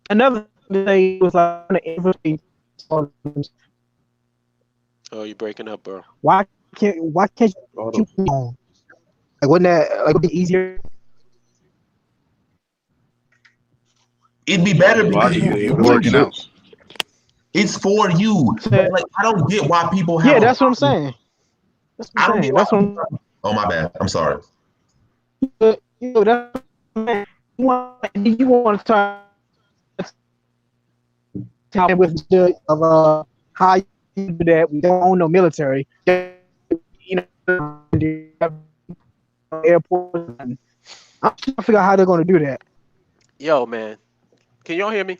another thing was like everything. Oh, you're breaking up, bro. Why can't hold you on. like wouldn't that like be easier? It'd be Oh, better the because body, You yeah, you that makes breaking out. sense. it's for you. But like, I don't get why people have Yeah, a that's what I'm problem. saying. That's what I I'm don't get saying. why That's what people. Oh my bad. I'm sorry. that's you want to try to with the of how you do that. We don't own no military. Airports. I'm trying to figure out how they're going to do that. Yo, man. Can y'all hear me?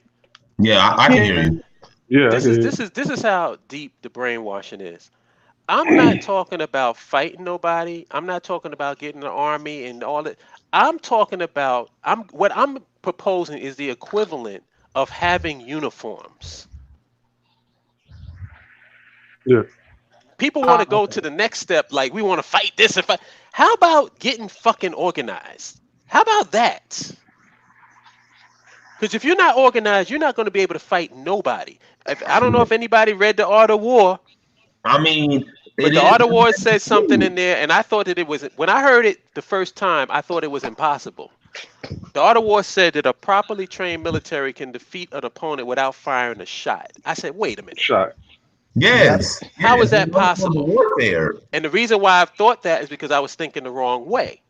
Yeah, I can hear Yeah, you. Yeah, I This can is hear this is this is how deep the brainwashing is. I'm not talking about fighting nobody. I'm not talking about getting an army and all that. I'm talking about what I'm proposing is the equivalent of having uniforms. Yeah. People want to go Okay. to the next step, like we want to fight this and fight. How about getting fucking organized? How about that? Because if you're not organized, you're not going to be able to fight nobody. I don't know if anybody read The Art of War, I mean, but it The is. Art of War says something in there, and I thought that it was, when I heard it the first time, I thought it was impossible. The Art of War said that a properly trained military can defeat an opponent without firing a shot. I said, wait a minute. Shot. Yep. Yes, How is yes. that It's no form of possible? warfare. And the reason why I've thought that is because I was thinking the wrong way.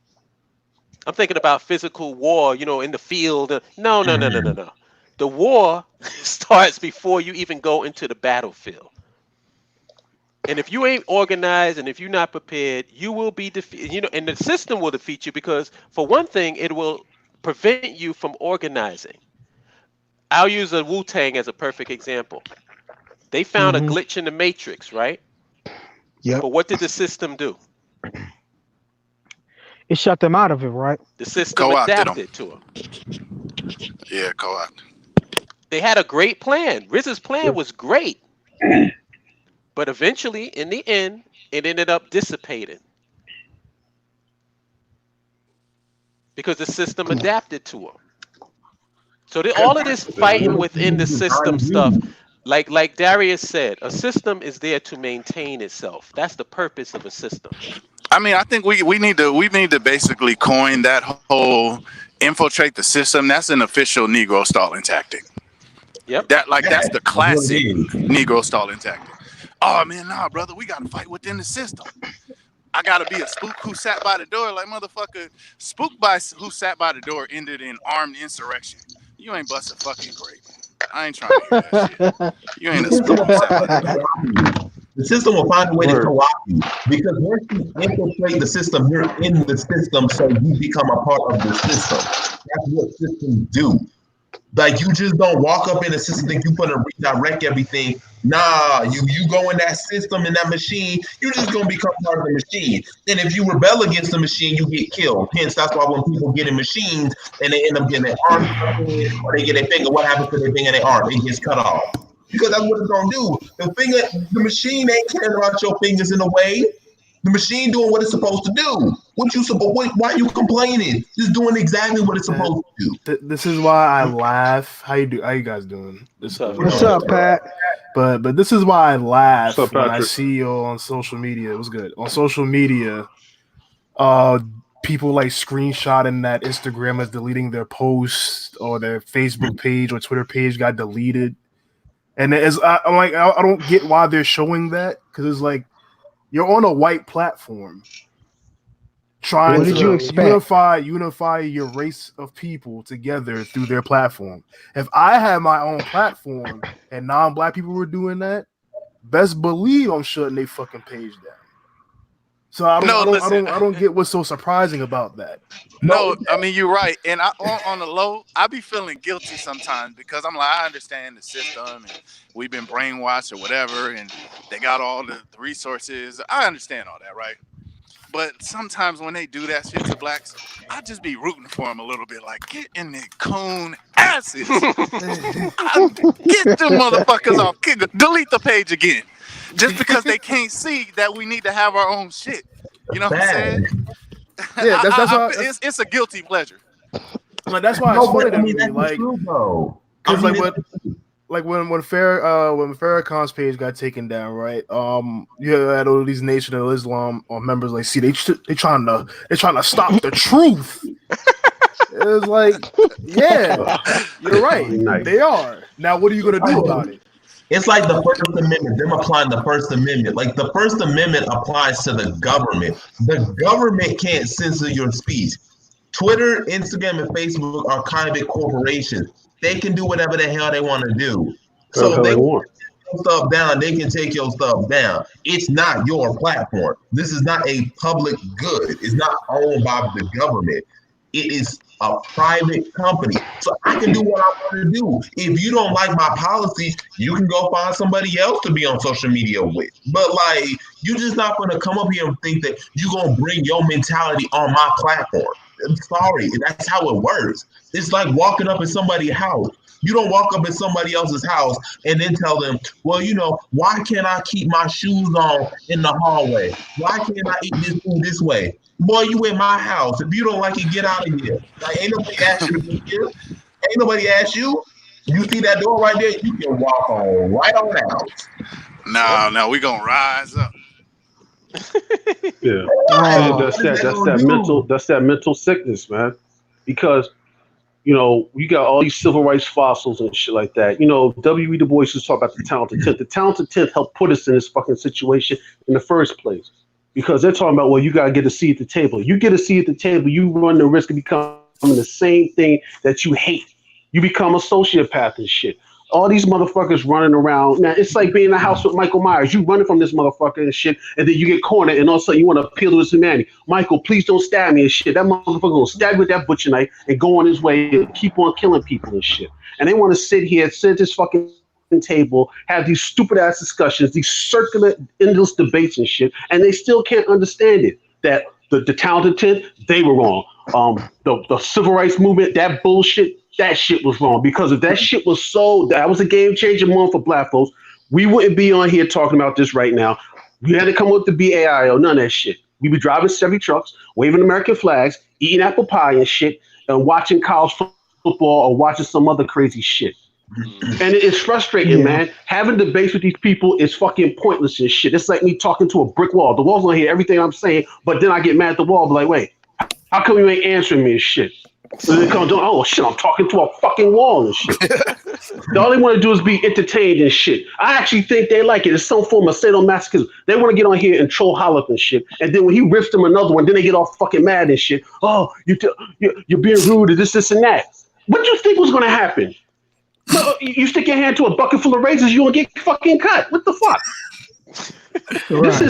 I'm thinking about physical war, in the field. No, no, no, no, no, Mhm. no. The war starts before you even go into the battlefield. And if you ain't organized and if you're not prepared, you will be defeated. And the system will defeat you because, for one thing, it will prevent you from organizing. I'll use a Wu-Tang as a perfect example. They found a Mm-hmm. glitch in the matrix, right? Yep. But what did the system do? It shut them out of it, right? The system Co-opted them. adapted to them. Yeah, co-opted. They had a great plan. Riz's plan Yeah. was great. But eventually, in the end, it ended up dissipating because the system Come on. adapted to them. So all of this fighting within the system stuff, like Darius said, a system is there to maintain itself. That's the purpose of a system. I mean, I think we need to basically coin that whole infiltrate the system. That's an official Negro stalling tactic. Yep. That's the classic That's what it is. Negro stalling tactic. Oh man, nah, brother, we gotta fight within the system. I gotta be a spook who sat by the door, like motherfucker. Spook by who sat by the door ended in armed insurrection. You ain't bust a fucking grape. I ain't trying to hear that shit. You ain't a spook who sat by the door. The system will find a way to Word. co-opt you because once you infiltrate the system, you're in the system, so you become a part of the system. That's what systems do. Like you just don't walk up in a system think you're gonna redirect everything. Nah, you go in that system in that machine, you're just gonna become part of the machine. And if you rebel against the machine, you get killed. Hence, that's why when people get in machines and they end up getting their arm cut in or they get their finger, what happens to their finger and their arm? It gets cut off. Because that's what it's gonna do. The machine ain't caring about your fingers in a way. The machine doing what it's supposed to do. Why are you complaining? Just doing exactly what it's supposed to do. This is why I laugh. How you guys doing? This is What's up, Pat? But this is why I laugh What's up, when I Patrick? see you on social media. It was good on social media. People like screenshotting that Instagram is deleting their post or their Facebook page or Twitter page got deleted, and I'm like, I don't get why they're showing that because it's like you're on a white platform trying What did you to expect? unify your race of people together through their platform. If I had my own platform and non-black people were doing that, best believe I'm shutting their fucking page down. So I don't get what's so surprising about that. No, I mean you're right, and on the low, I be feeling guilty sometimes because I'm like, I understand the system, and we've been brainwashed or whatever, and they got all the resources. I understand all that, right? But sometimes when they do that shit to blacks, I just be rooting for them a little bit, like get in the coon asses, get them motherfuckers off, delete the page again, just because they can't see that we need to have our own shit. You know what I'm saying? Yeah, it's a guilty pleasure. Like that's why it's funny to me. That's Like, true though. because when Farrakhan's page got taken down, right? You had all these Nation of Islam members like, see, they trying to stop the truth. It was like, yeah, you're right. Nice. They are. Now, what are you gonna do about it? It's like the First Amendment, them applying the First Amendment. Like the First Amendment applies to the government. The government can't censor your speech. Twitter, Instagram, and Facebook are private corporations. They can do whatever the hell they want to do. So if they want your stuff down, they can take your stuff down. It's not your platform. This is not a public good. It's not owned by the government. It is a private company. So I can do what I want to do. If you don't like my policy, you can go find somebody else to be on social media with. But like, you're just not going to come up here and think that you're going to bring your mentality on my platform. I'm sorry, that's how it works. It's like walking up in somebody's house. You don't walk up in somebody else's house and then tell them, well, why can't I keep my shoes on in the hallway? Why can't I eat this food this way? Boy, you in my house. If you don't like it, get out of here. Like, ain't nobody asked you to be here. Ain't nobody asked you. You see that door right there? You can walk on right on out. No, we gonna rise up. Yeah, What is that's that mental sickness, man. Because you got all these civil rights fossils and shit like that. W.E. Du Bois was talking about the talented 10th. The talented 10th helped put us in this fucking situation in the first place. Because they're talking about, well, you got to get a seat at the table. You get a seat at the table, you run the risk of becoming the same thing that you hate. You become a sociopath and shit. All these motherfuckers running around. Now, it's like being in a house with Michael Myers. You running from this motherfucker and shit, and then you get cornered, and all of a sudden you want to appeal to his humanity. Michael, please don't stab me and shit. That motherfucker will stab you with that butcher knife and go on his way and keep on killing people and shit. And they want to sit at this fucking table, have these stupid ass discussions, these circular, endless debates and shit, and they still can't understand it. That the talented 10th, they were wrong. The civil rights movement, that bullshit, that shit was wrong. Because if that shit was that was a game changer moment for black folks, we wouldn't be on here talking about this right now. We had to come with the BAIO, none of that shit. We be driving Chevy trucks, waving American flags, eating apple pie and shit, and watching college football or watching some other crazy shit. And it's frustrating, man. Having debates with these people is fucking pointless and shit. It's like me talking to a brick wall. The wall's gonna hear everything I'm saying, but then I get mad at the wall, be like, wait, how come you ain't answering me and shit? So they come down, oh shit, I'm talking to a fucking wall and shit. All they want to do is be entertained and shit. I actually think they like it. It's some form of sadomasochism. They want to get on here and troll Hollip and shit. And then when he rips them another one, then they get all fucking mad and shit. Oh, you're being rude to this and that. What do you think was gonna happen? You stick your hand to a bucket full of razors, you gonna get fucking cut. What the fuck? Right.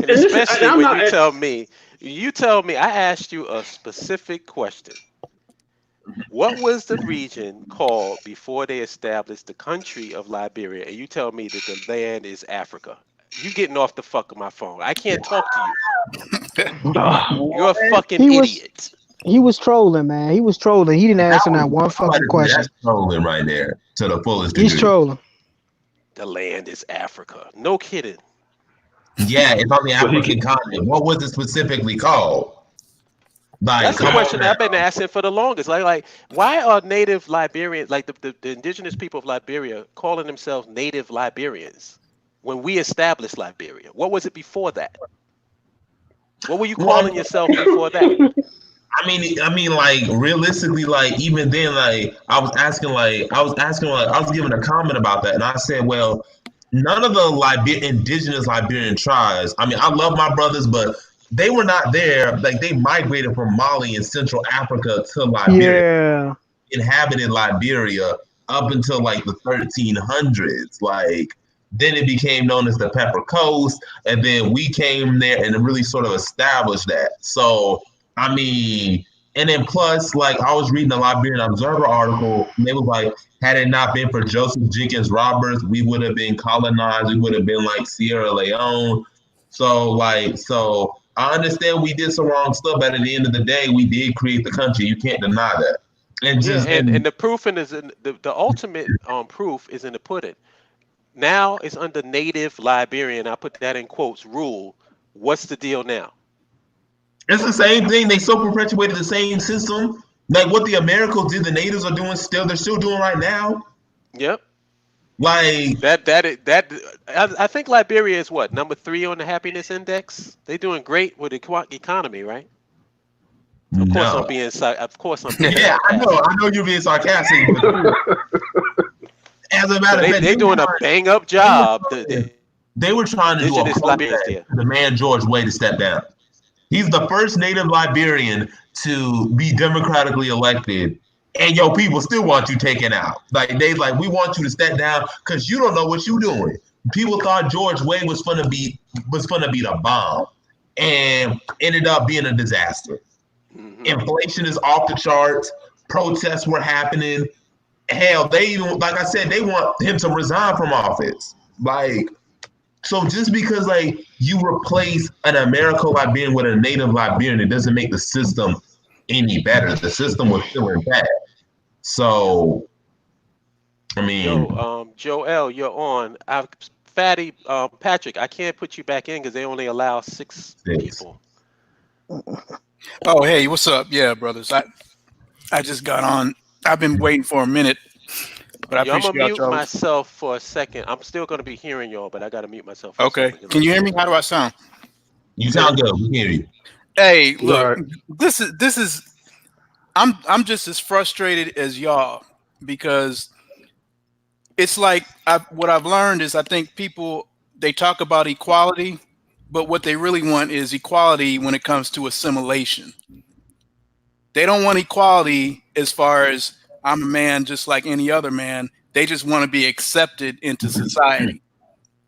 Especially when you tell me, I asked you a specific question. What was the region called before they established the country of Liberia? And you tell me that the land is Africa. You getting off the fuck of my phone. I can't talk to you. You're a fucking idiot. He was trolling, man. He was trolling. He didn't answer that one fucking question. That's trolling right there to the fullest degree. He's trolling. The land is Africa. No kidding. Yeah, it's on the African continent. What was it specifically called? That's the question I've been asking for the longest. Like, why are native Liberians, like the indigenous people of Liberia, calling themselves native Liberians when we established Liberia? What was it before that? What were you calling yourself before that? I mean, like realistically, like even then, like I was giving a comment about that, and I said, well, none of the indigenous Liberian tribes. I mean, I love my brothers, but they were not there. Like they migrated from Mali and Central Africa to Liberia, inhabited Liberia up until like the 1300s. Like then it became known as the Pepper Coast, and then we came there and really sort of established that. So. I mean, and then plus, like I was reading a Liberian Observer article, and they was like, had it not been for Joseph Jenkins Roberts, we would have been colonized. We would have been like Sierra Leone. So I understand we did some wrong stuff, but at the end of the day, we did create the country. You can't deny that. And the proof is in the ultimate proof is in the pudding. Now it's under native Liberian. I put that in quotes. Rule. What's the deal now? It's the same thing. They so perpetuated the same system. Like what the Americans did, the natives are doing still. They're still doing right now. Yep. Like I think Liberia is what, number 3 on the happiness index. They're doing great with the economy, right? Of course, I'm being. Yeah, I know you're being sarcastic. But as a matter of fact, they're doing a bang up job. They were trying to do a protest to the man George Way to step down. He's the first native Liberian to be democratically elected, and your people still want you taken out. Like we want you to step down because you don't know what you're doing. People thought George Way was gonna be the bomb, and ended up being a disaster. Hmm. Inflation is off the charts. Protests were happening. Hell, they even, like I said, they want him to resign from office. Like, so just because like you replace an American-Liberian with a native Liberian, it doesn't make the system any better. The system was still intact. So, I mean, Yo, Joel, you're on. Fatty, Patrick, I can't put you back in because they only allow six it's, people. Oh, hey, what's up? Yeah, brothers. I just got on. I've been waiting for a minute, but I Yo, I'm gonna appreciate mute y'all. myself for a second. I'm still gonna be hearing y'all, but I gotta mute myself for a Okay. second because Can I'm you hear still me? How do working. I sound? you sound good. We can hear you. Hey, All look, right. this is I'm just as frustrated as y'all because it's like what I've learned is I think people they talk about equality, but what they really want is equality when it comes to assimilation. They don't want equality as far as I'm a man just like any other man. They just want to be accepted into society.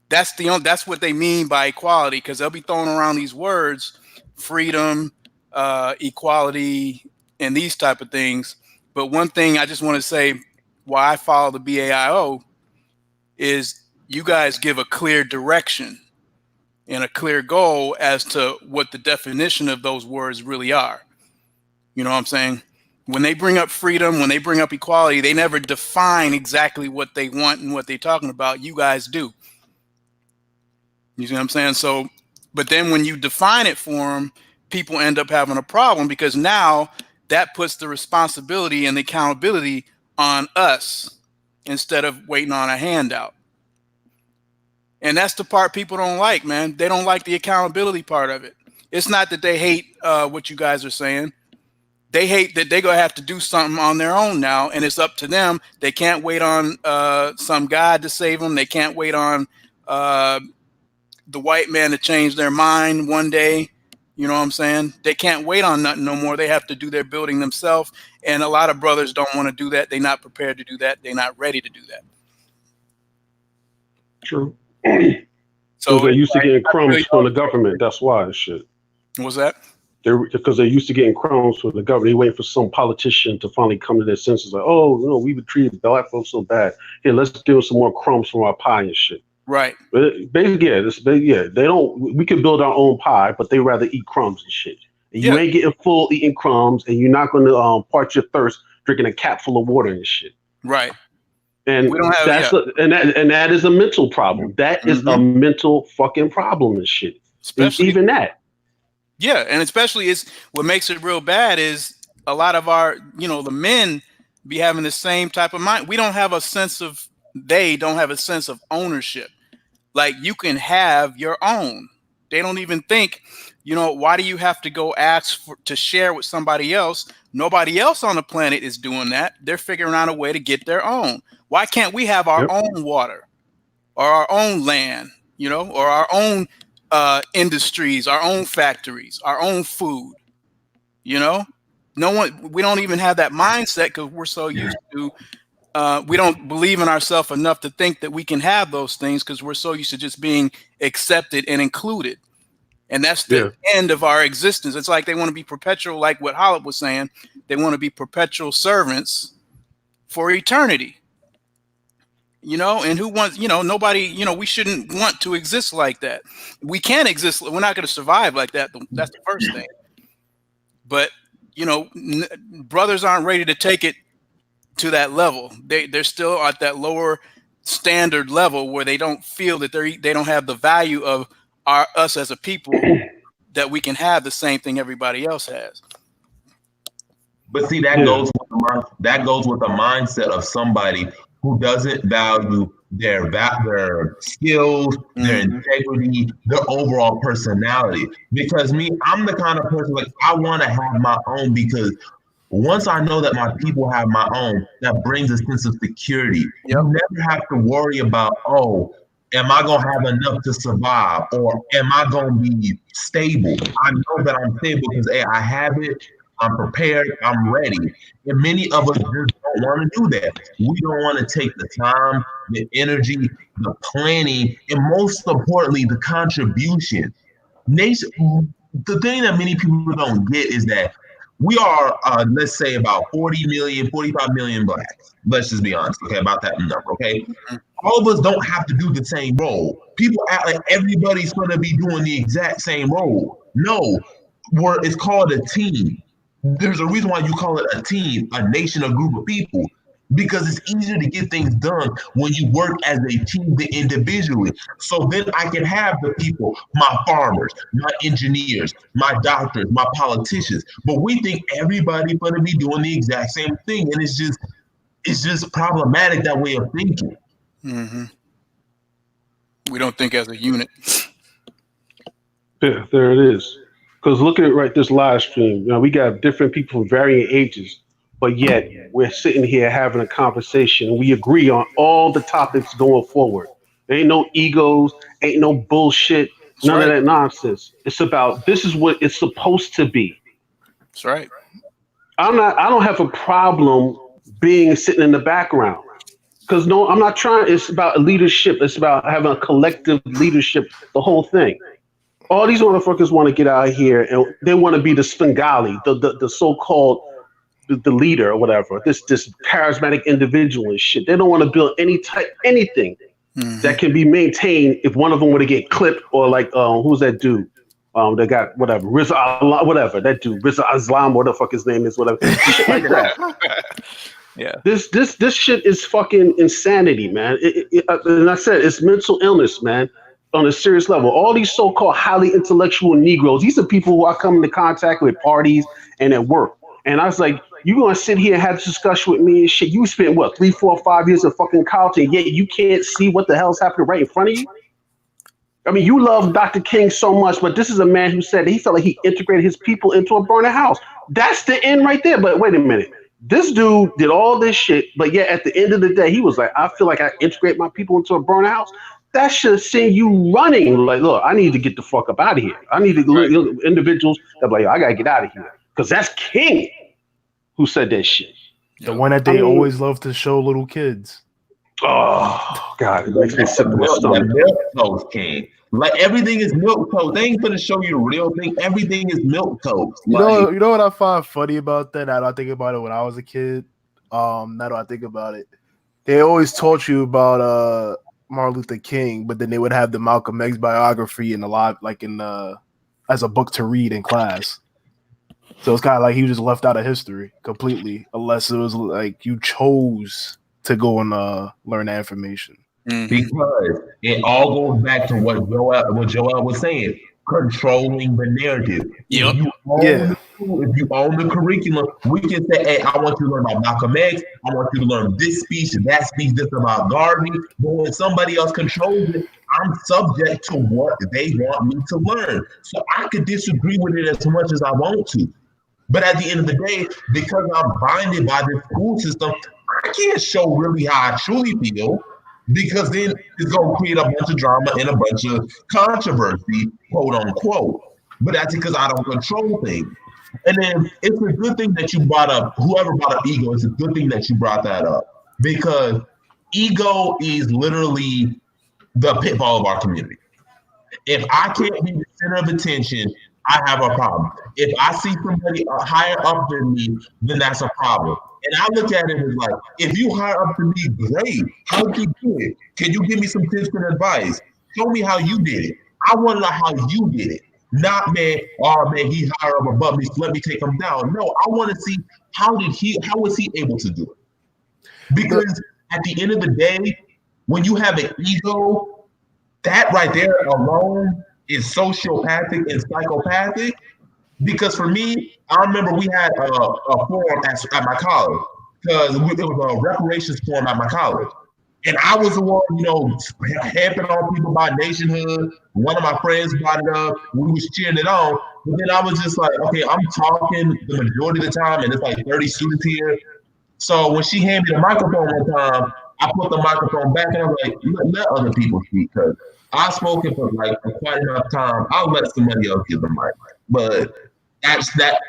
That's what they mean by equality because they'll be throwing around these words, freedom, equality, and these type of things. But one thing I just want to say why I follow the BAIO is you guys give a clear direction and a clear goal as to what the definition of those words really are. You know what I'm saying? When they bring up freedom, when they bring up equality, they never define exactly what they want and what they're talking about. You guys do. You see what I'm saying? So, but then when you define it for them, people end up having a problem because now that puts the responsibility and the accountability on us instead of waiting on a handout. And that's the part people don't like, man. They don't like the accountability part of it. It's not that they hate what you guys are saying. They hate that they're going to have to do something on their own now, and it's up to them. They can't wait on some God to save them. They can't wait on the white man to change their mind one day. You know what I'm saying? They can't wait on nothing no more. They have to do their building themselves. And a lot of brothers don't want to do that. They're not prepared to do that. They're not ready to do that. True. So Because they're used to getting I feel crumbs from y'all. the government. That's why and shit. What's that? Because they're used to getting crumbs from the government. They waiting for some politician to finally come to their senses. Like, oh, you know, we would treat black folks so bad. Here, let's give them some more crumbs from our pie and shit. Right. But basically, they don't. We can build our own pie, but they rather eat crumbs and shit. And you Yeah. ain't getting full eating crumbs, and you're not going to part your thirst drinking a cap full of water and shit. Right. And We don't have that is a mental problem. That is a mental fucking problem and shit. Especially Even that. Yeah, and especially it's what makes it real bad is a lot of our, the men be having the same type of mind. We don't have a sense of they don't have a sense of ownership. Like you can have your own. They don't even think, why do you have to go ask to share with somebody else? Nobody else on the planet is doing that. They're figuring out a way to get their own. Why can't we have our own water or our own land, or our own industries, our own factories, our own food? No one, we don't even have that mindset because we're so used to we don't believe in ourselves enough to think that we can have those things because we're so used to just being accepted and included. And that's the end of our existence. It's like they want to be perpetual, like what Hollip was saying. They want to be perpetual servants for eternity. And who wants, nobody, we shouldn't want to exist like that. We can't exist. We're not going to survive like that. That's the first thing. But, brothers aren't ready to take it to that level. They're still at that lower standard level where they don't feel that they don't have the value of us as a people that we can have the same thing everybody else has. But see, that goes with the mindset of somebody who doesn't value their skills, their integrity, their overall personality. Because I'm the kind of person like I want to have my own because once I know that my people have my own, that brings a sense of security. You never have to worry about, am I going to have enough to survive or am I going to be stable? I know that I'm stable because, I have it. I'm prepared. I'm ready. And many of us just don't want to do that. We don't want to take the time, the energy, the planning, and most importantly, the contribution. The thing that many people don't get is that We are, let's say, about 40 million, 45 million blacks. Let's just be honest, okay, about that number, okay? All of us don't have to do the same role. People act like everybody's going to be doing the exact same role. No, it's called a team. There's a reason why you call it a team, a nation, a group of people, because it's easier to get things done when you work as a team than individually. So then I can have the people, my farmers, my engineers, my doctors, my politicians. But we think everybody's going to be doing the exact same thing, and it's just problematic, that way of thinking. Mm-hmm. We don't think as a unit. Yeah, there it is. Because look at right this live stream. You know, we got different people from varying ages, but yet we're sitting here having a conversation and we agree on all the topics going forward. There ain't no egos, ain't no bullshit, That's none right. of that nonsense. It's about this is what it's supposed to be. That's right. I don't have a problem being sitting in the background. Because no, I'm not trying. It's about leadership. It's about having a collective leadership. The whole thing. All these motherfuckers want to get out here and they want to be the Svengali, the so-called the leader or whatever. This charismatic individual and shit. They don't want to build anything that can be maintained if one of them were to get clipped or like who's that dude? They got whatever Rizza, whatever that dude Rizza Islam, what the fuck his name is, whatever shit like that. Yeah. This shit is fucking insanity, man. And I said it's mental illness, man, on a serious level. All these so-called highly intellectual Negroes, these are people who I come into contact with parties and at work. And I was like, you gonna sit here and have this discussion with me and shit? You spent what 3, 4, 5 years in fucking college, and yet you can't see what the hell's happening right in front of you. I mean, you love Dr. King so much, but this is a man who said he felt like he integrated his people into a burning house. That's the end right there. But wait a minute. This dude did all this shit, but yet at the end of the day, he was like, I feel like I integrate my people into a burning house. That should send you running. Like, look, I need to get the fuck up out of here. I need to individuals that be like, I gotta get out of here. Because that's King who said that shit. The one that they always love to show little kids. Oh God, it makes me sick to my stomach. Milk toast, King. Like everything is milk toast. They ain't gonna show you the real thing. Everything is milk toast. You know what I find funny about that? Now that I think about it, when I was a kid, now that I think about it, they always taught you about Martin Luther King, but then they would have the Malcolm X biography in the live, like in as a book to read in class. So it's kind of like he was just left out of history completely, unless it was like you chose to go and learn that information. Because it all goes back to what Joel was saying, controlling the narrative. Yep. If you own the curriculum, we can say, hey, I want you to learn about Malcolm X. I want you to learn this speech, this about Garvey. But when somebody else controls it, I'm subject to what they want me to learn. So I could disagree with it as much as I want to. But at the end of the day, because I'm binded by this school system, I can't show really how I truly feel, because then it's going to create a bunch of drama and a bunch of controversy, quote unquote. But that's because I don't control things. And then it's a good thing that you brought up, whoever brought up ego, it's a good thing that you brought that up, because ego is literally the pitfall of our community. If I can't be the center of attention, I have a problem. If I see somebody higher up than me, then that's a problem. And I look at it as like, if you higher up than me, great. How did you do it? Can you give me some tips and advice? Show me how you did it. I want to know how you did it. Not, man, oh man, he's higher up above me, so let me take him down. No, I want to see how was he able to do it? Because at the end of the day, when you have an ego, that right there alone is sociopathic and psychopathic. Because for me, I remember we had a forum at my college, because it was a reparations forum at my college. And I was the one, hamping on people about nationhood. One of my friends brought it up. We was cheering it on. But then I was just like, okay, I'm talking the majority of the time, and it's like 30 students here. So when she handed me the microphone one time, I put the microphone back, and I was like, let other people speak, because I've spoken for like quite enough time. I'll let somebody else give the mic. But that's that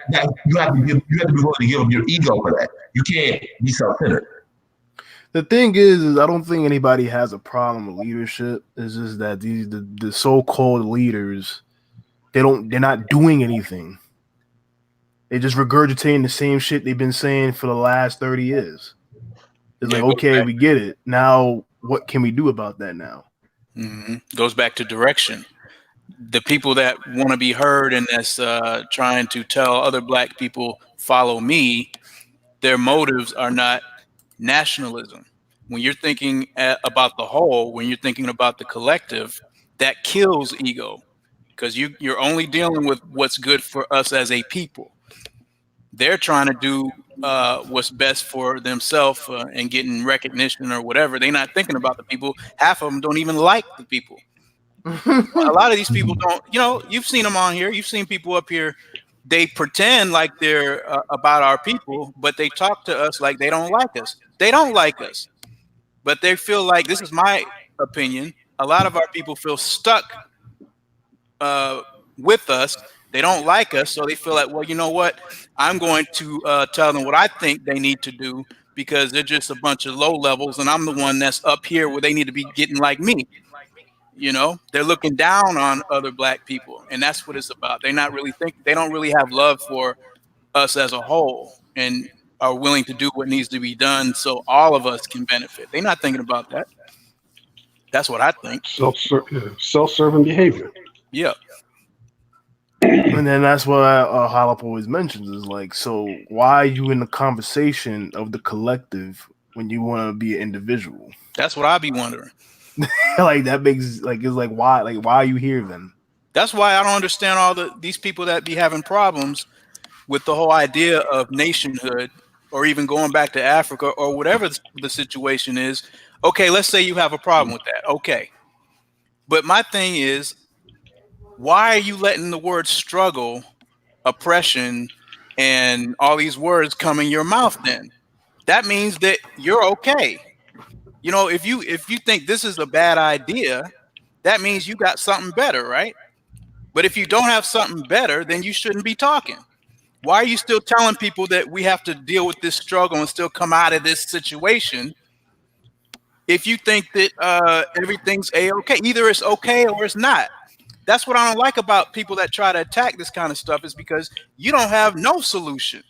you have to be willing to give up your ego for that. You can't be self-centered. The thing is I don't think anybody has a problem with leadership. It's just that the so-called leaders, they're not doing anything. They're just regurgitating the same shit they've been saying for the last 30 years. It's Yeah, like, it goes okay, back. we get it. Now, what can we do about that now? Goes back to direction. The people that want to be heard and that's trying to tell other black people follow me, their motives are not nationalism. When you're thinking about the whole, when you're thinking about the collective, that kills ego because you're only dealing with what's good for us as a people. They're trying to do what's best for themselves and getting recognition or whatever. They're not thinking about the people. Half of them don't even like the people. A lot of these people don't, you've seen them on here. You've seen people up here. They pretend like they're about our people, but they talk to us like they don't like us. They don't like us, but they feel like, this is my opinion, a lot of our people feel stuck with us. They don't like us, so they feel like, well, you know what? I'm going to tell them what I think they need to do because they're just a bunch of low levels, and I'm the one that's up here where they need to be getting like me. They're looking down on other black people, and that's what it's about. They don't really have love for us as a whole and are willing to do what needs to be done so all of us can benefit. They're not thinking about that. That's what I think. Self-serving behavior. Yeah. And then that's what Holop always mentions is like, so why are you in the conversation of the collective when you want to be an individual? That's what I be wondering. Like that makes it's like why are you here then? That's why I don't understand all these people that be having problems with the whole idea of nationhood or even going back to Africa or whatever the situation is. Okay, let's say you have a problem with that. Okay. But my thing is, why are you letting the word struggle, oppression, and all these words come in your mouth then? That means that you're okay. If you think this is a bad idea, that means you got something better, right? But if you don't have something better, then you shouldn't be talking. Why are you still telling people that we have to deal with this struggle and still come out of this situation if you think that everything's a-okay? Either it's okay or it's not. That's what I don't like about people that try to attack this kind of stuff, is because you don't have no solution.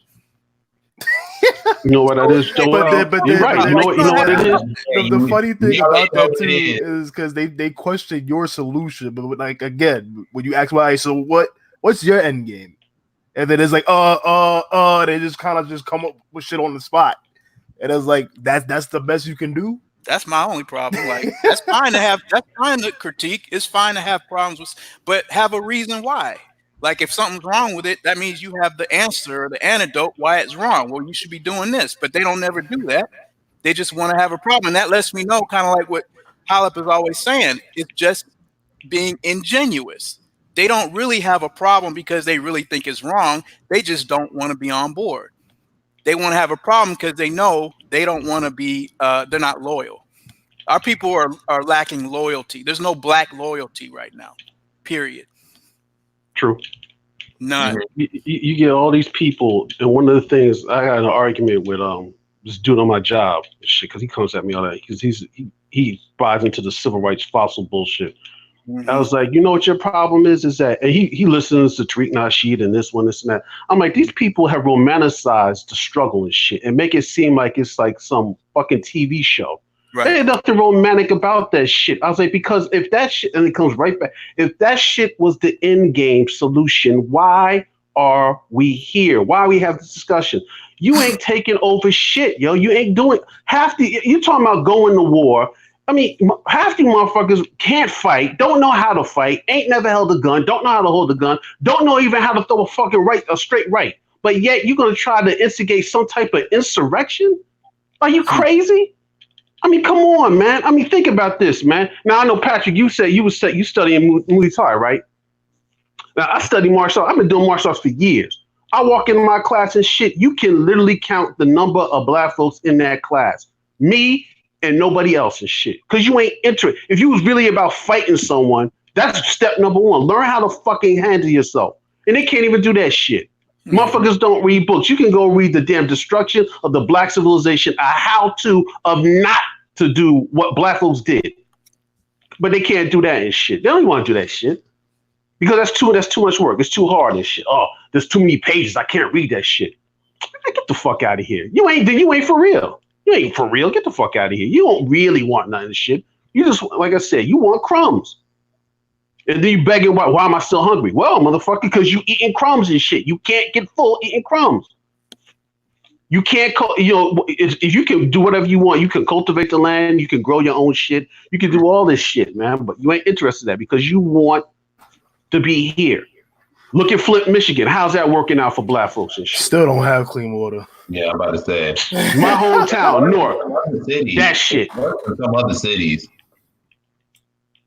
You know what that is, Joel? You're right. You know what it is? The funny thing about that too is because they question your solution, but like again, when you ask why, so what's your end game? And then it's like, they just kind of just come up with shit on the spot. And it's like that's the best you can do. That's my only problem. Like, that's fine to critique. It's fine to have problems with, but have a reason why. Like, if something's wrong with it, that means you have the answer or the antidote why it's wrong. Well, you should be doing this, but they don't never do that. They just want to have a problem. And that lets me know, kind of like what Holop is always saying, it's just being ingenuous. They don't really have a problem because they really think it's wrong. They just don't want to be on board. They want to have a problem because they know they don't want to be, they're not loyal. Our people are lacking loyalty. There's no black loyalty right now, period. True. None. You get all these people, and one of the things, I got an argument with this dude on my job, shit, because he comes at me all that, because he buys into the civil rights fossil bullshit. Mm-hmm. I was like, you know what your problem is that, and he listens to Tariq Nasheed and this one, this and that. I'm like, these people have romanticized the struggle and shit and make it seem like it's like some fucking TV show. Right. There ain't nothing romantic about that shit. I was like, because if that shit, and it comes right back, if that shit was the end game solution, why are we here? Why we have this discussion? You ain't taking over shit, yo. You ain't doing you talking about going to war. I mean, half the motherfuckers can't fight, don't know how to fight, ain't never held a gun, don't know how to hold a gun, don't know even how to throw a straight right. But yet you're going to try to instigate some type of insurrection? Are you crazy? I mean, come on, man. I mean, think about this, man. Now, I know, Patrick, you said you studying Muay Thai, right? Now, I study martial arts. I've been doing martial arts for years. I walk into my class and shit, you can literally count the number of black folks in that class. Me and nobody else and shit. Because you ain't interested. If you was really about fighting someone, that's step number one. Learn how to fucking handle yourself. And they can't even do that shit. Mm-hmm. Motherfuckers don't read books. You can go read the damn Destruction of the Black Civilization, a how-to of not to do what black folks did. But they can't do that and shit. They don't want to do that shit. because that's too much work. It's too hard and shit. Oh, there's too many pages. I can't read that shit. Get the fuck out of here. You ain't for real. You ain't for real. Get the fuck out of here. You don't really want none of this shit. You just, like I said, you want crumbs. And then you begging, why am I still hungry? Well, motherfucker, because you eating crumbs and shit. You can't get full eating crumbs. You can't, if you can do whatever you want, you can cultivate the land, you can grow your own shit, you can do all this shit, man. But you ain't interested in that because you want to be here. Look at Flint, Michigan. How's that working out for black folks and shit? Still don't have clean water. Yeah, I'm about to say. My hometown, North. That shit. Some other cities.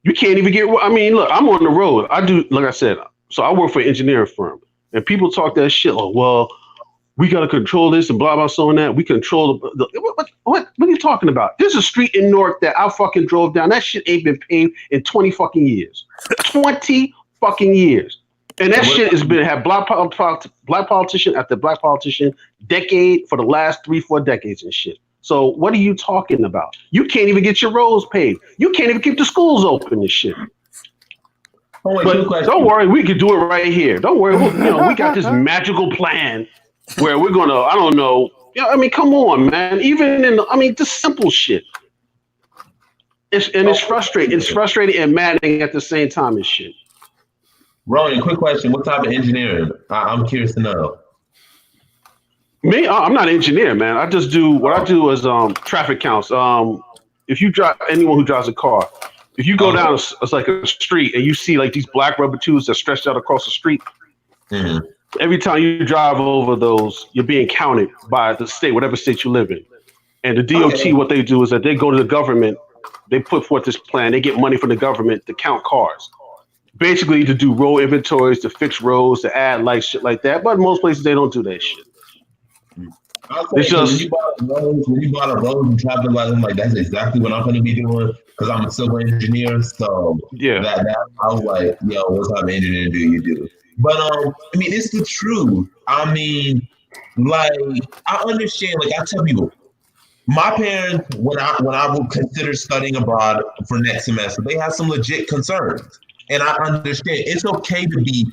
You can't even get. I mean, look, I'm on the road. I do, like I said. So I work for an engineering firm, and people talk that shit. Oh, well, we got to control this and blah blah so and that. We control what are you talking about? There's a street in Newark that I fucking drove down. That shit ain't been paved in 20 fucking years. 20 fucking years. And that shit has been had black politician after black politician decade for the last 3-4 decades and shit. So what are you talking about? You can't even get your roads paved. You can't even keep the schools open and shit. But don't worry, we can do it right here. Don't worry, we got this magical plan where we're gonna, I don't know. I mean, come on, man. Even just simple shit. It's frustrating. It's frustrating and maddening at the same time and shit. Rowan, quick question. What type of engineering? I'm curious to know. Me? I'm not an engineer, man. I just do, what I do is traffic counts. If you drive, anyone who drives a car, if you go down, it's like a street and you see like these black rubber tubes that stretched out across the street. Mm-hmm. Every time you drive over those, you're being counted by the state, whatever state you live in. And the DOT, what they do is that they go to the government, they put forth this plan, they get money from the government to count cars. Basically to do road inventories, to fix roads, to add lights, shit like that. But most places they don't do that shit. It's just when you bought a road and traffic light, I'm like, that's exactly what I'm going to be doing because I'm a civil engineer. So yeah, that I was like, yo, what type of engineering do you do? But I mean, it's the truth. I mean, like I understand. Like I tell people, my parents, when I would consider studying abroad for next semester, they have some legit concerns. And I understand it's okay to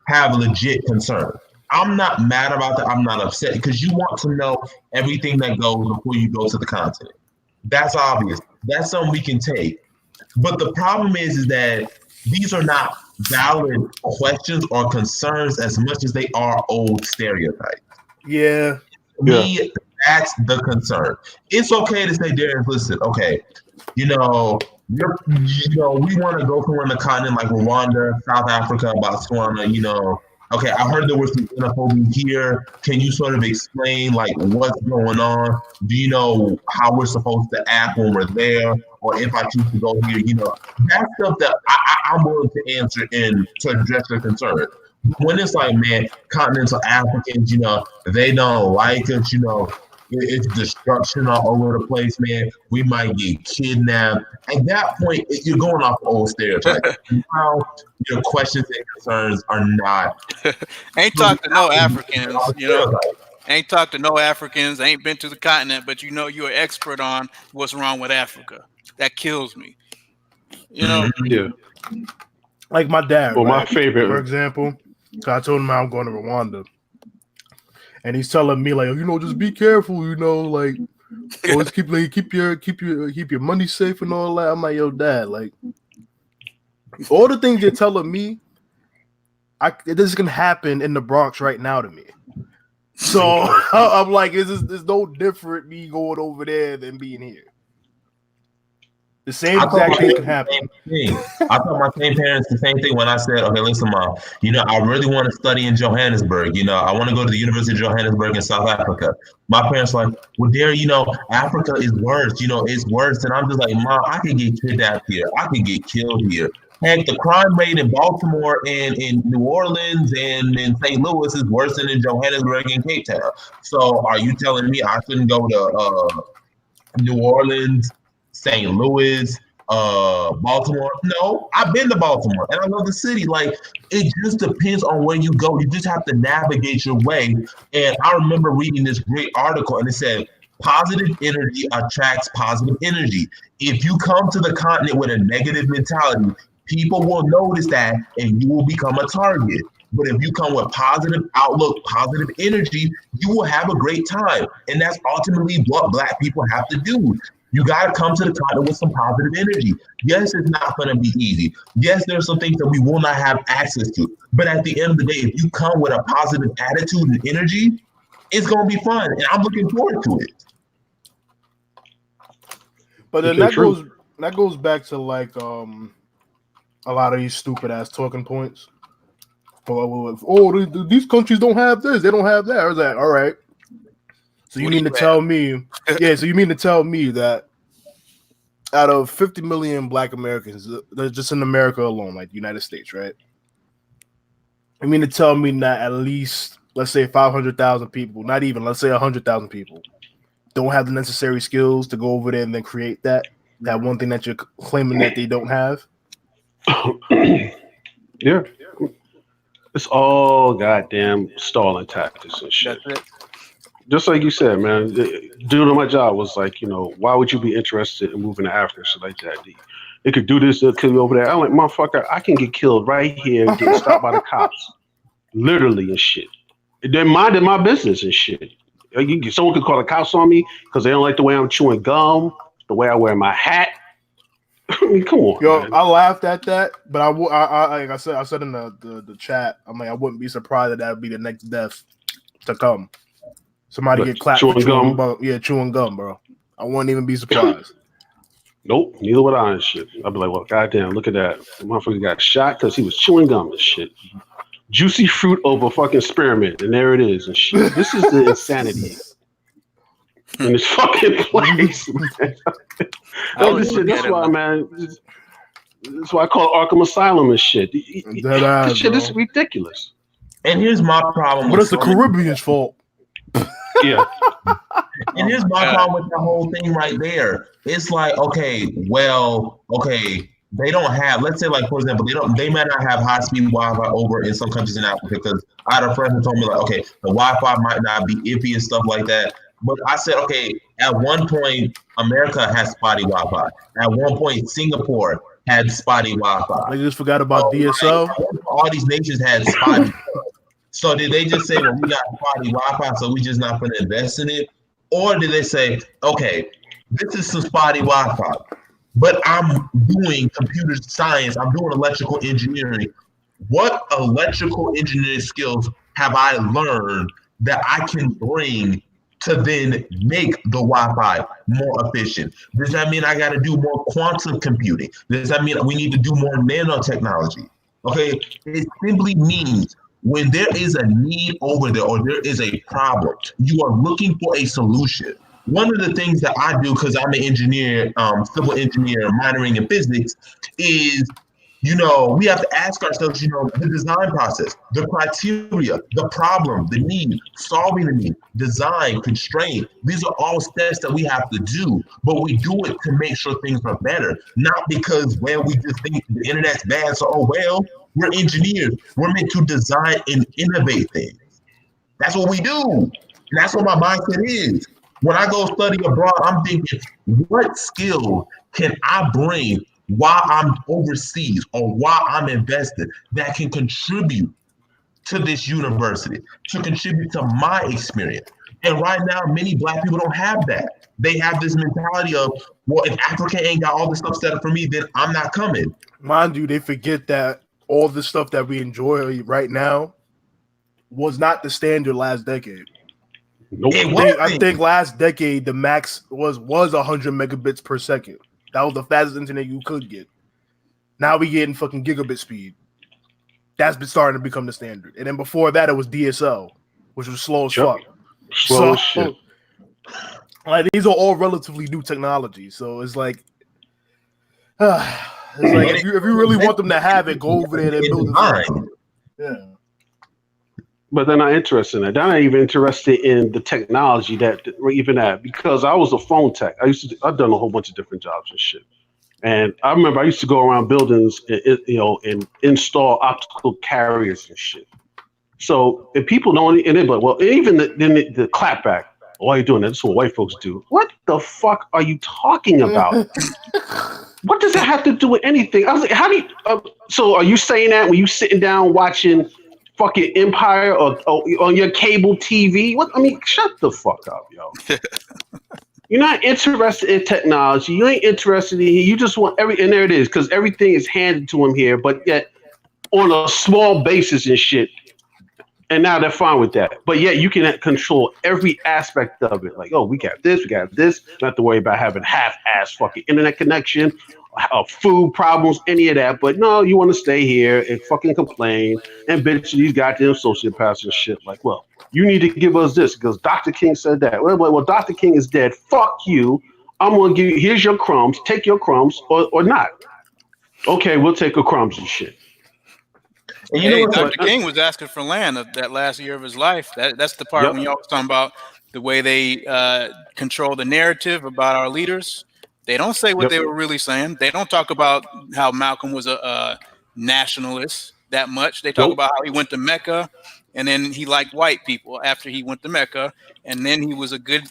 have legit concern. I'm not mad about that. I'm not upset because you want to know everything that goes before you go to the continent. That's obvious. That's something we can take. But the problem is that these are not valid questions or concerns as much as they are old stereotypes. Yeah. Me, that's the concern. It's okay to say, Darius, listen, okay, we want to go somewhere in the continent like Rwanda, South Africa, Botswana, okay, I heard there was some xenophobia here. Can you sort of explain like what's going on? Do you know how we're supposed to act when we're there? Or if I choose to go here, that's stuff that I'm willing to answer and to address your concern. When it's like, man, continental Africans, they don't like us, it's destruction all over the place, man. We might get kidnapped. At that point, you're going off old stereotypes. Now, your questions and concerns are not. Ain't talked to no Africans, Ain't talked to no Africans. Ain't been to the continent, but you're an expert on what's wrong with Africa. That kills me. Yeah. Like my dad. Well, right? my favorite, for example. So I told him how I'm going to Rwanda. And he's telling me like, just be careful, like always keep your money safe and all that. I'm like, yo, Dad, like all the things you're telling me, this can happen in the Bronx right now to me. So I'm like, it's no different me going over there than being here. The same exact thing can happen. I told my same parents the same thing when I said, okay, listen, Mom, I really want to study in Johannesburg. I want to go to the University of Johannesburg in South Africa. My parents were like, well, there, Africa is worse. It's worse. And I'm just like, Mom, I could get kidnapped here. I could get killed here. Heck, the crime rate in Baltimore and in New Orleans and in St. Louis is worse than in Johannesburg and Cape Town. So are you telling me I shouldn't go to New Orleans, St. Louis, Baltimore? No, I've been to Baltimore and I love the city. Like, it just depends on where you go. You just have to navigate your way. And I remember reading this great article and it said, positive energy attracts positive energy. If you come to the continent with a negative mentality, people will notice that and you will become a target. But if you come with positive outlook, positive energy, you will have a great time. And that's ultimately what Black people have to do. You got to come to the continent with some positive energy. Yes, it's not going to be easy. Yes, there are some things that we will not have access to. But at the end of the day, if you come with a positive attitude and energy, it's going to be fun. And I'm looking forward to it. But then that goes back to like a lot of these stupid ass talking points. These countries don't have this, they don't have that. I was like, all right. So you mean to tell me, so you mean to tell me that out of 50 million Black Americans, just in America alone, like the United States, right? You mean to tell me that at least, let's say 500,000 people, not even, let's say 100,000 people, don't have the necessary skills to go over there and then create that one thing that you're claiming that they don't have? Yeah. It's all goddamn stalling tactics and shit. That's it. Just like you said, man, doing my job was like, why would you be interested in moving to Africa, shit like that? It could do this, it could be over there. I'm like, motherfucker, I can get killed right here and get stopped by the cops. Literally and shit. They're minding my business and shit. Someone could call the cops on me because they don't like the way I'm chewing gum, the way I wear my hat. I mean, come on. Yo, man. I laughed at that, but I like I said in the chat, I'm like, I wouldn't be surprised that would be the next death to come. Somebody get clapped for chewing gum. Yeah, chewing gum, bro. I wouldn't even be surprised. Nope, neither would I and shit. I'd be like, well, goddamn, look at that. The motherfucker got shot because he was chewing gum and shit. Juicy fruit over fucking spearmint, and there it is and shit. This is the insanity in this fucking place, man. That's why, man. That's why I call it Arkham Asylum and shit. This shit is ridiculous. And here's my problem. But it's the Caribbean's fault. Yeah. And here's my problem with the whole thing right there. It's like, okay, they don't have, let's say, like, for example, they might not have high-speed Wi-Fi over in some countries in Africa, because I had a friend who told me, like, okay, the Wi-Fi might not be iffy and stuff like that. But I said, okay, at one point, America had spotty Wi-Fi. At one point, Singapore had spotty Wi-Fi. They just forgot about DSL. All these nations had spotty. So did they just say, well, we got spotty Wi-Fi, so we just not going to invest in it? Or did they say, okay, this is some spotty Wi-Fi, but I'm doing computer science, I'm doing electrical engineering. What electrical engineering skills have I learned that I can bring to then make the Wi-Fi more efficient? Does that mean I got to do more quantum computing? Does that mean we need to do more nanotechnology? Okay, it simply means when there is a need over there or there is a problem, you are looking for a solution. One of the things that I do, because I'm an engineer, civil engineer, minoring in physics, is, we have to ask ourselves, the design process, the criteria, the problem, the need, solving the need, design, constraint. These are all steps that we have to do, but we do it to make sure things are better, not because, we just think the internet's bad, so, we're engineers. We're meant to design and innovate things. That's what we do. And that's what my mindset is. When I go study abroad, I'm thinking, what skill can I bring while I'm overseas or while I'm invested that can contribute to this university, to contribute to my experience? And right now, many Black people don't have that. They have this mentality of, well, if Africa ain't got all this stuff set up for me, then I'm not coming. Mind you, they forget that all the stuff that we enjoy right now was not the standard last decade. Nope. I think last decade the max was 100 megabits per second. That was the fastest internet you could get. Now we getting fucking gigabit speed. That's been starting to become the standard. And then before that it was DSL, which was slow as fuck. Slow as shit. Like, these are all relatively new technology. So it's like it's like if you really want them to have it, go over there and build it. Yeah. But they're not interested in that. They're not even interested in the technology that we're even at. Because I was a phone tech. I've done a whole bunch of different jobs and shit. And I remember I used to go around buildings, and install optical carriers and shit. So if people don't, even the clapback. Why are you doing that? That's what white folks do. What the fuck are you talking about? What does that have to do with anything? I was like, how do you? So are you saying that when you sitting down watching fucking Empire or on your cable TV? What I mean, shut the fuck up, yo. You're not interested in technology. You ain't interested in. You just want and there it is, because everything is handed to him here, but yet on a small basis and shit. And now they're fine with that. But yet you can control every aspect of it. Like, oh, we got this. Not have to worry about having half-ass fucking internet connection, food problems, any of that. But no, you want to stay here and fucking complain and bitch to these goddamn sociopaths and shit. Like, well, you need to give us this because Dr. King said that. Well, Dr. King is dead. Fuck you. I'm going to give you, here's your crumbs. Take your crumbs or not. Okay, we'll take your crumbs and shit. And you know what, Dr. King was asking for land that last year of his life. That's the part when y'all was talking about the way they control the narrative about our leaders. They don't say what they were really saying. They don't talk about how Malcolm was a nationalist that much. They talk about how he went to Mecca and then he liked white people after he went to Mecca, and then he was a good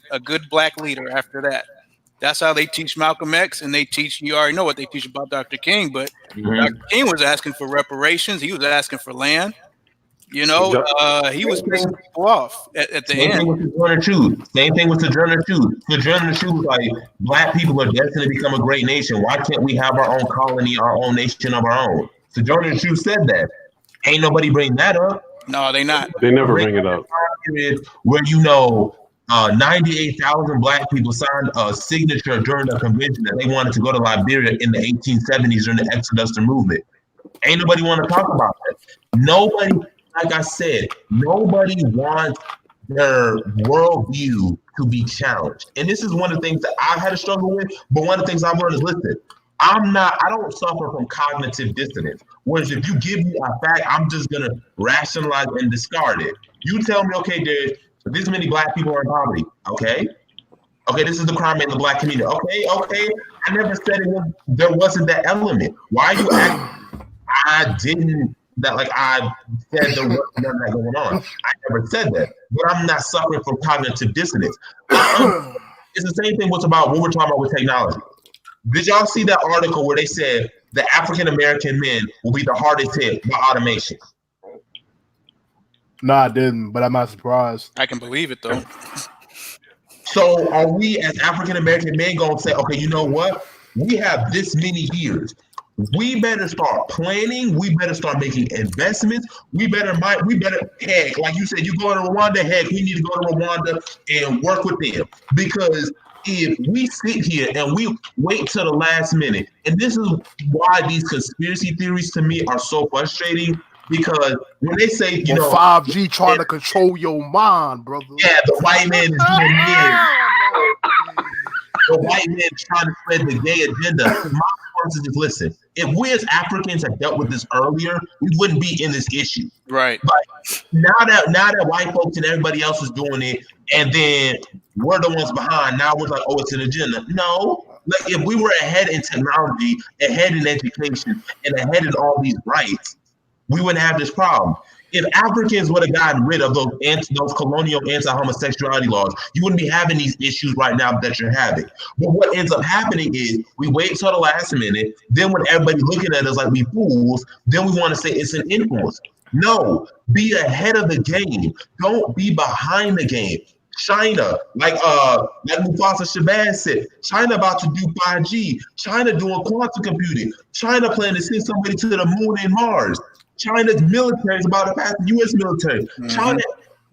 black leader after that. That's how they teach Malcolm X, and they teach, you already know what they teach about Dr. King, but Dr. King was asking for reparations. He was asking for land. You know, he was pissing people off at the Same end. thing with Sojourner Truth. Sojourner Truth, like, black people are destined to become a great nation. Why can't we have our own colony, our own nation of our own? Sojourner Truth said that. Ain't nobody bring that up. No, they not. They never bring it up. Where 98,000 black people signed a signature during the convention that they wanted to go to Liberia in the 1870s during the Exodus movement. Ain't nobody want to talk about that. Nobody, like I said, nobody wants their worldview to be challenged. And this is one of the things that I've had to struggle with, but one of the things I've learned is, listen, I don't suffer from cognitive dissonance. Whereas if you give me a fact, I'm just going to rationalize and discard it. You tell me, okay, there's this many black people are in poverty. Okay, this is the crime in the black community. Okay. I never said there wasn't that element. Why are you acting? I didn't. That like I said there was none of that going on. I never said that. But I'm not suffering from cognitive dissonance. It's the same thing. What's about what we're talking about with technology? Did y'all see that article where they said the African American men will be the hardest hit by automation? No, I didn't, but I'm not surprised. I can believe it, though. So are we as African American men going to say, okay, you know what? We have this many years. We better start planning. We better start making investments. We better, heck, like you said, you go to Rwanda, heck, we need to go to Rwanda and work with them. Because if we sit here and we wait till the last minute, and this is why these conspiracy theories to me are so frustrating, because when they say, you know, 5G trying to control your mind, brother. Yeah, the white man is doing this. The white man trying to spread the gay agenda. My response is, listen, if we as Africans had dealt with this earlier, we wouldn't be in this issue. Right. But now that white folks and everybody else is doing it, and then we're the ones behind, now we're like, oh, it's an agenda. No. Like, if we were ahead in technology, ahead in education, and ahead in all these rights, we wouldn't have this problem. If Africans would have gotten rid of those colonial anti-homosexuality laws, you wouldn't be having these issues right now that you're having. But what ends up happening is we wait till the last minute. Then when everybody's looking at us like we fools, then we want to say it's an influence. No, be ahead of the game. Don't be behind the game. China, like Mufasa Shabazz said, China about to do 5G. China doing quantum computing. China planning to send somebody to the moon and Mars. China's military is about to pass the U.S. military. China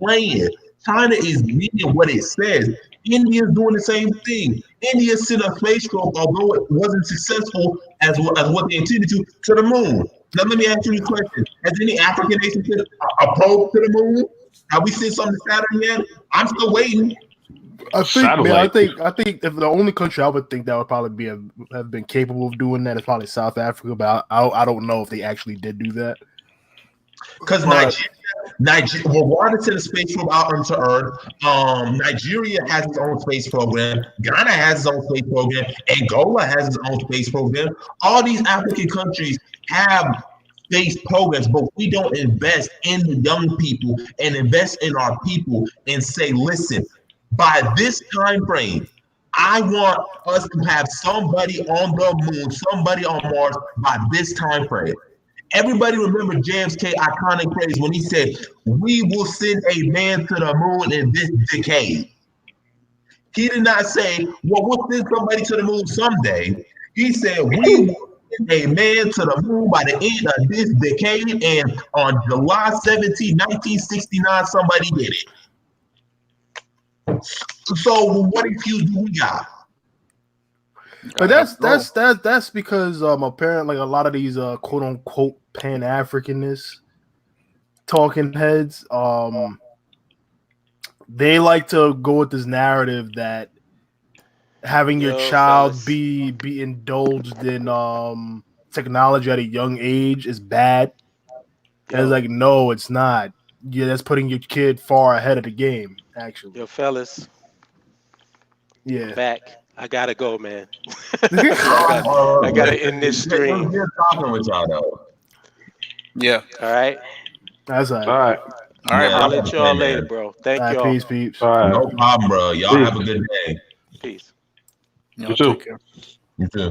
playing. China is meaning what it says. India's doing the same thing. India sent a space probe, although it wasn't successful as what they intended to the moon. Now let me ask you this question. Has any African nation sent a probe to the moon? Have we sent something to Saturn yet? I'm still waiting. I think if the only country I would think that would probably have been capable of doing that is probably South Africa, but I don't know if they actually did do that. Because Nigeria, Rwanda sent a space probe out onto Earth. Nigeria has its own space program. Ghana has its own space program. Angola has its own space program. All these African countries have space programs, but we don't invest in the young people and invest in our people and say, listen, by this time frame, I want us to have somebody on the moon, somebody on Mars by this time frame. Everybody remember JFK iconic phrase when he said, "We will send a man to the moon in this decade." He did not say, "Well, we'll send somebody to the moon someday." He said, "We will send a man to the moon by the end of this decade." And on July 17, 1969, somebody did it. So what excuse do we got? But that's because apparently a lot of these quote unquote Pan Africanists talking heads they like to go with this narrative that having your child fellas. be indulged in technology at a young age is bad. And it's Yo, like, no, it's not. Yeah, that's putting your kid far ahead of the game, actually. yo, fellas, I'm Yeah. back. I gotta go, man. I gotta end this It stream. was good talking with y'all though. Yeah. All right. That's all right. All right. All right, Yeah, I'll bro. let y'all man. later, bro. Thank All right, y'all. peace, peeps. All right. No problem, bro. Y'all have a good day. Peace. Y'all too. take care. You too.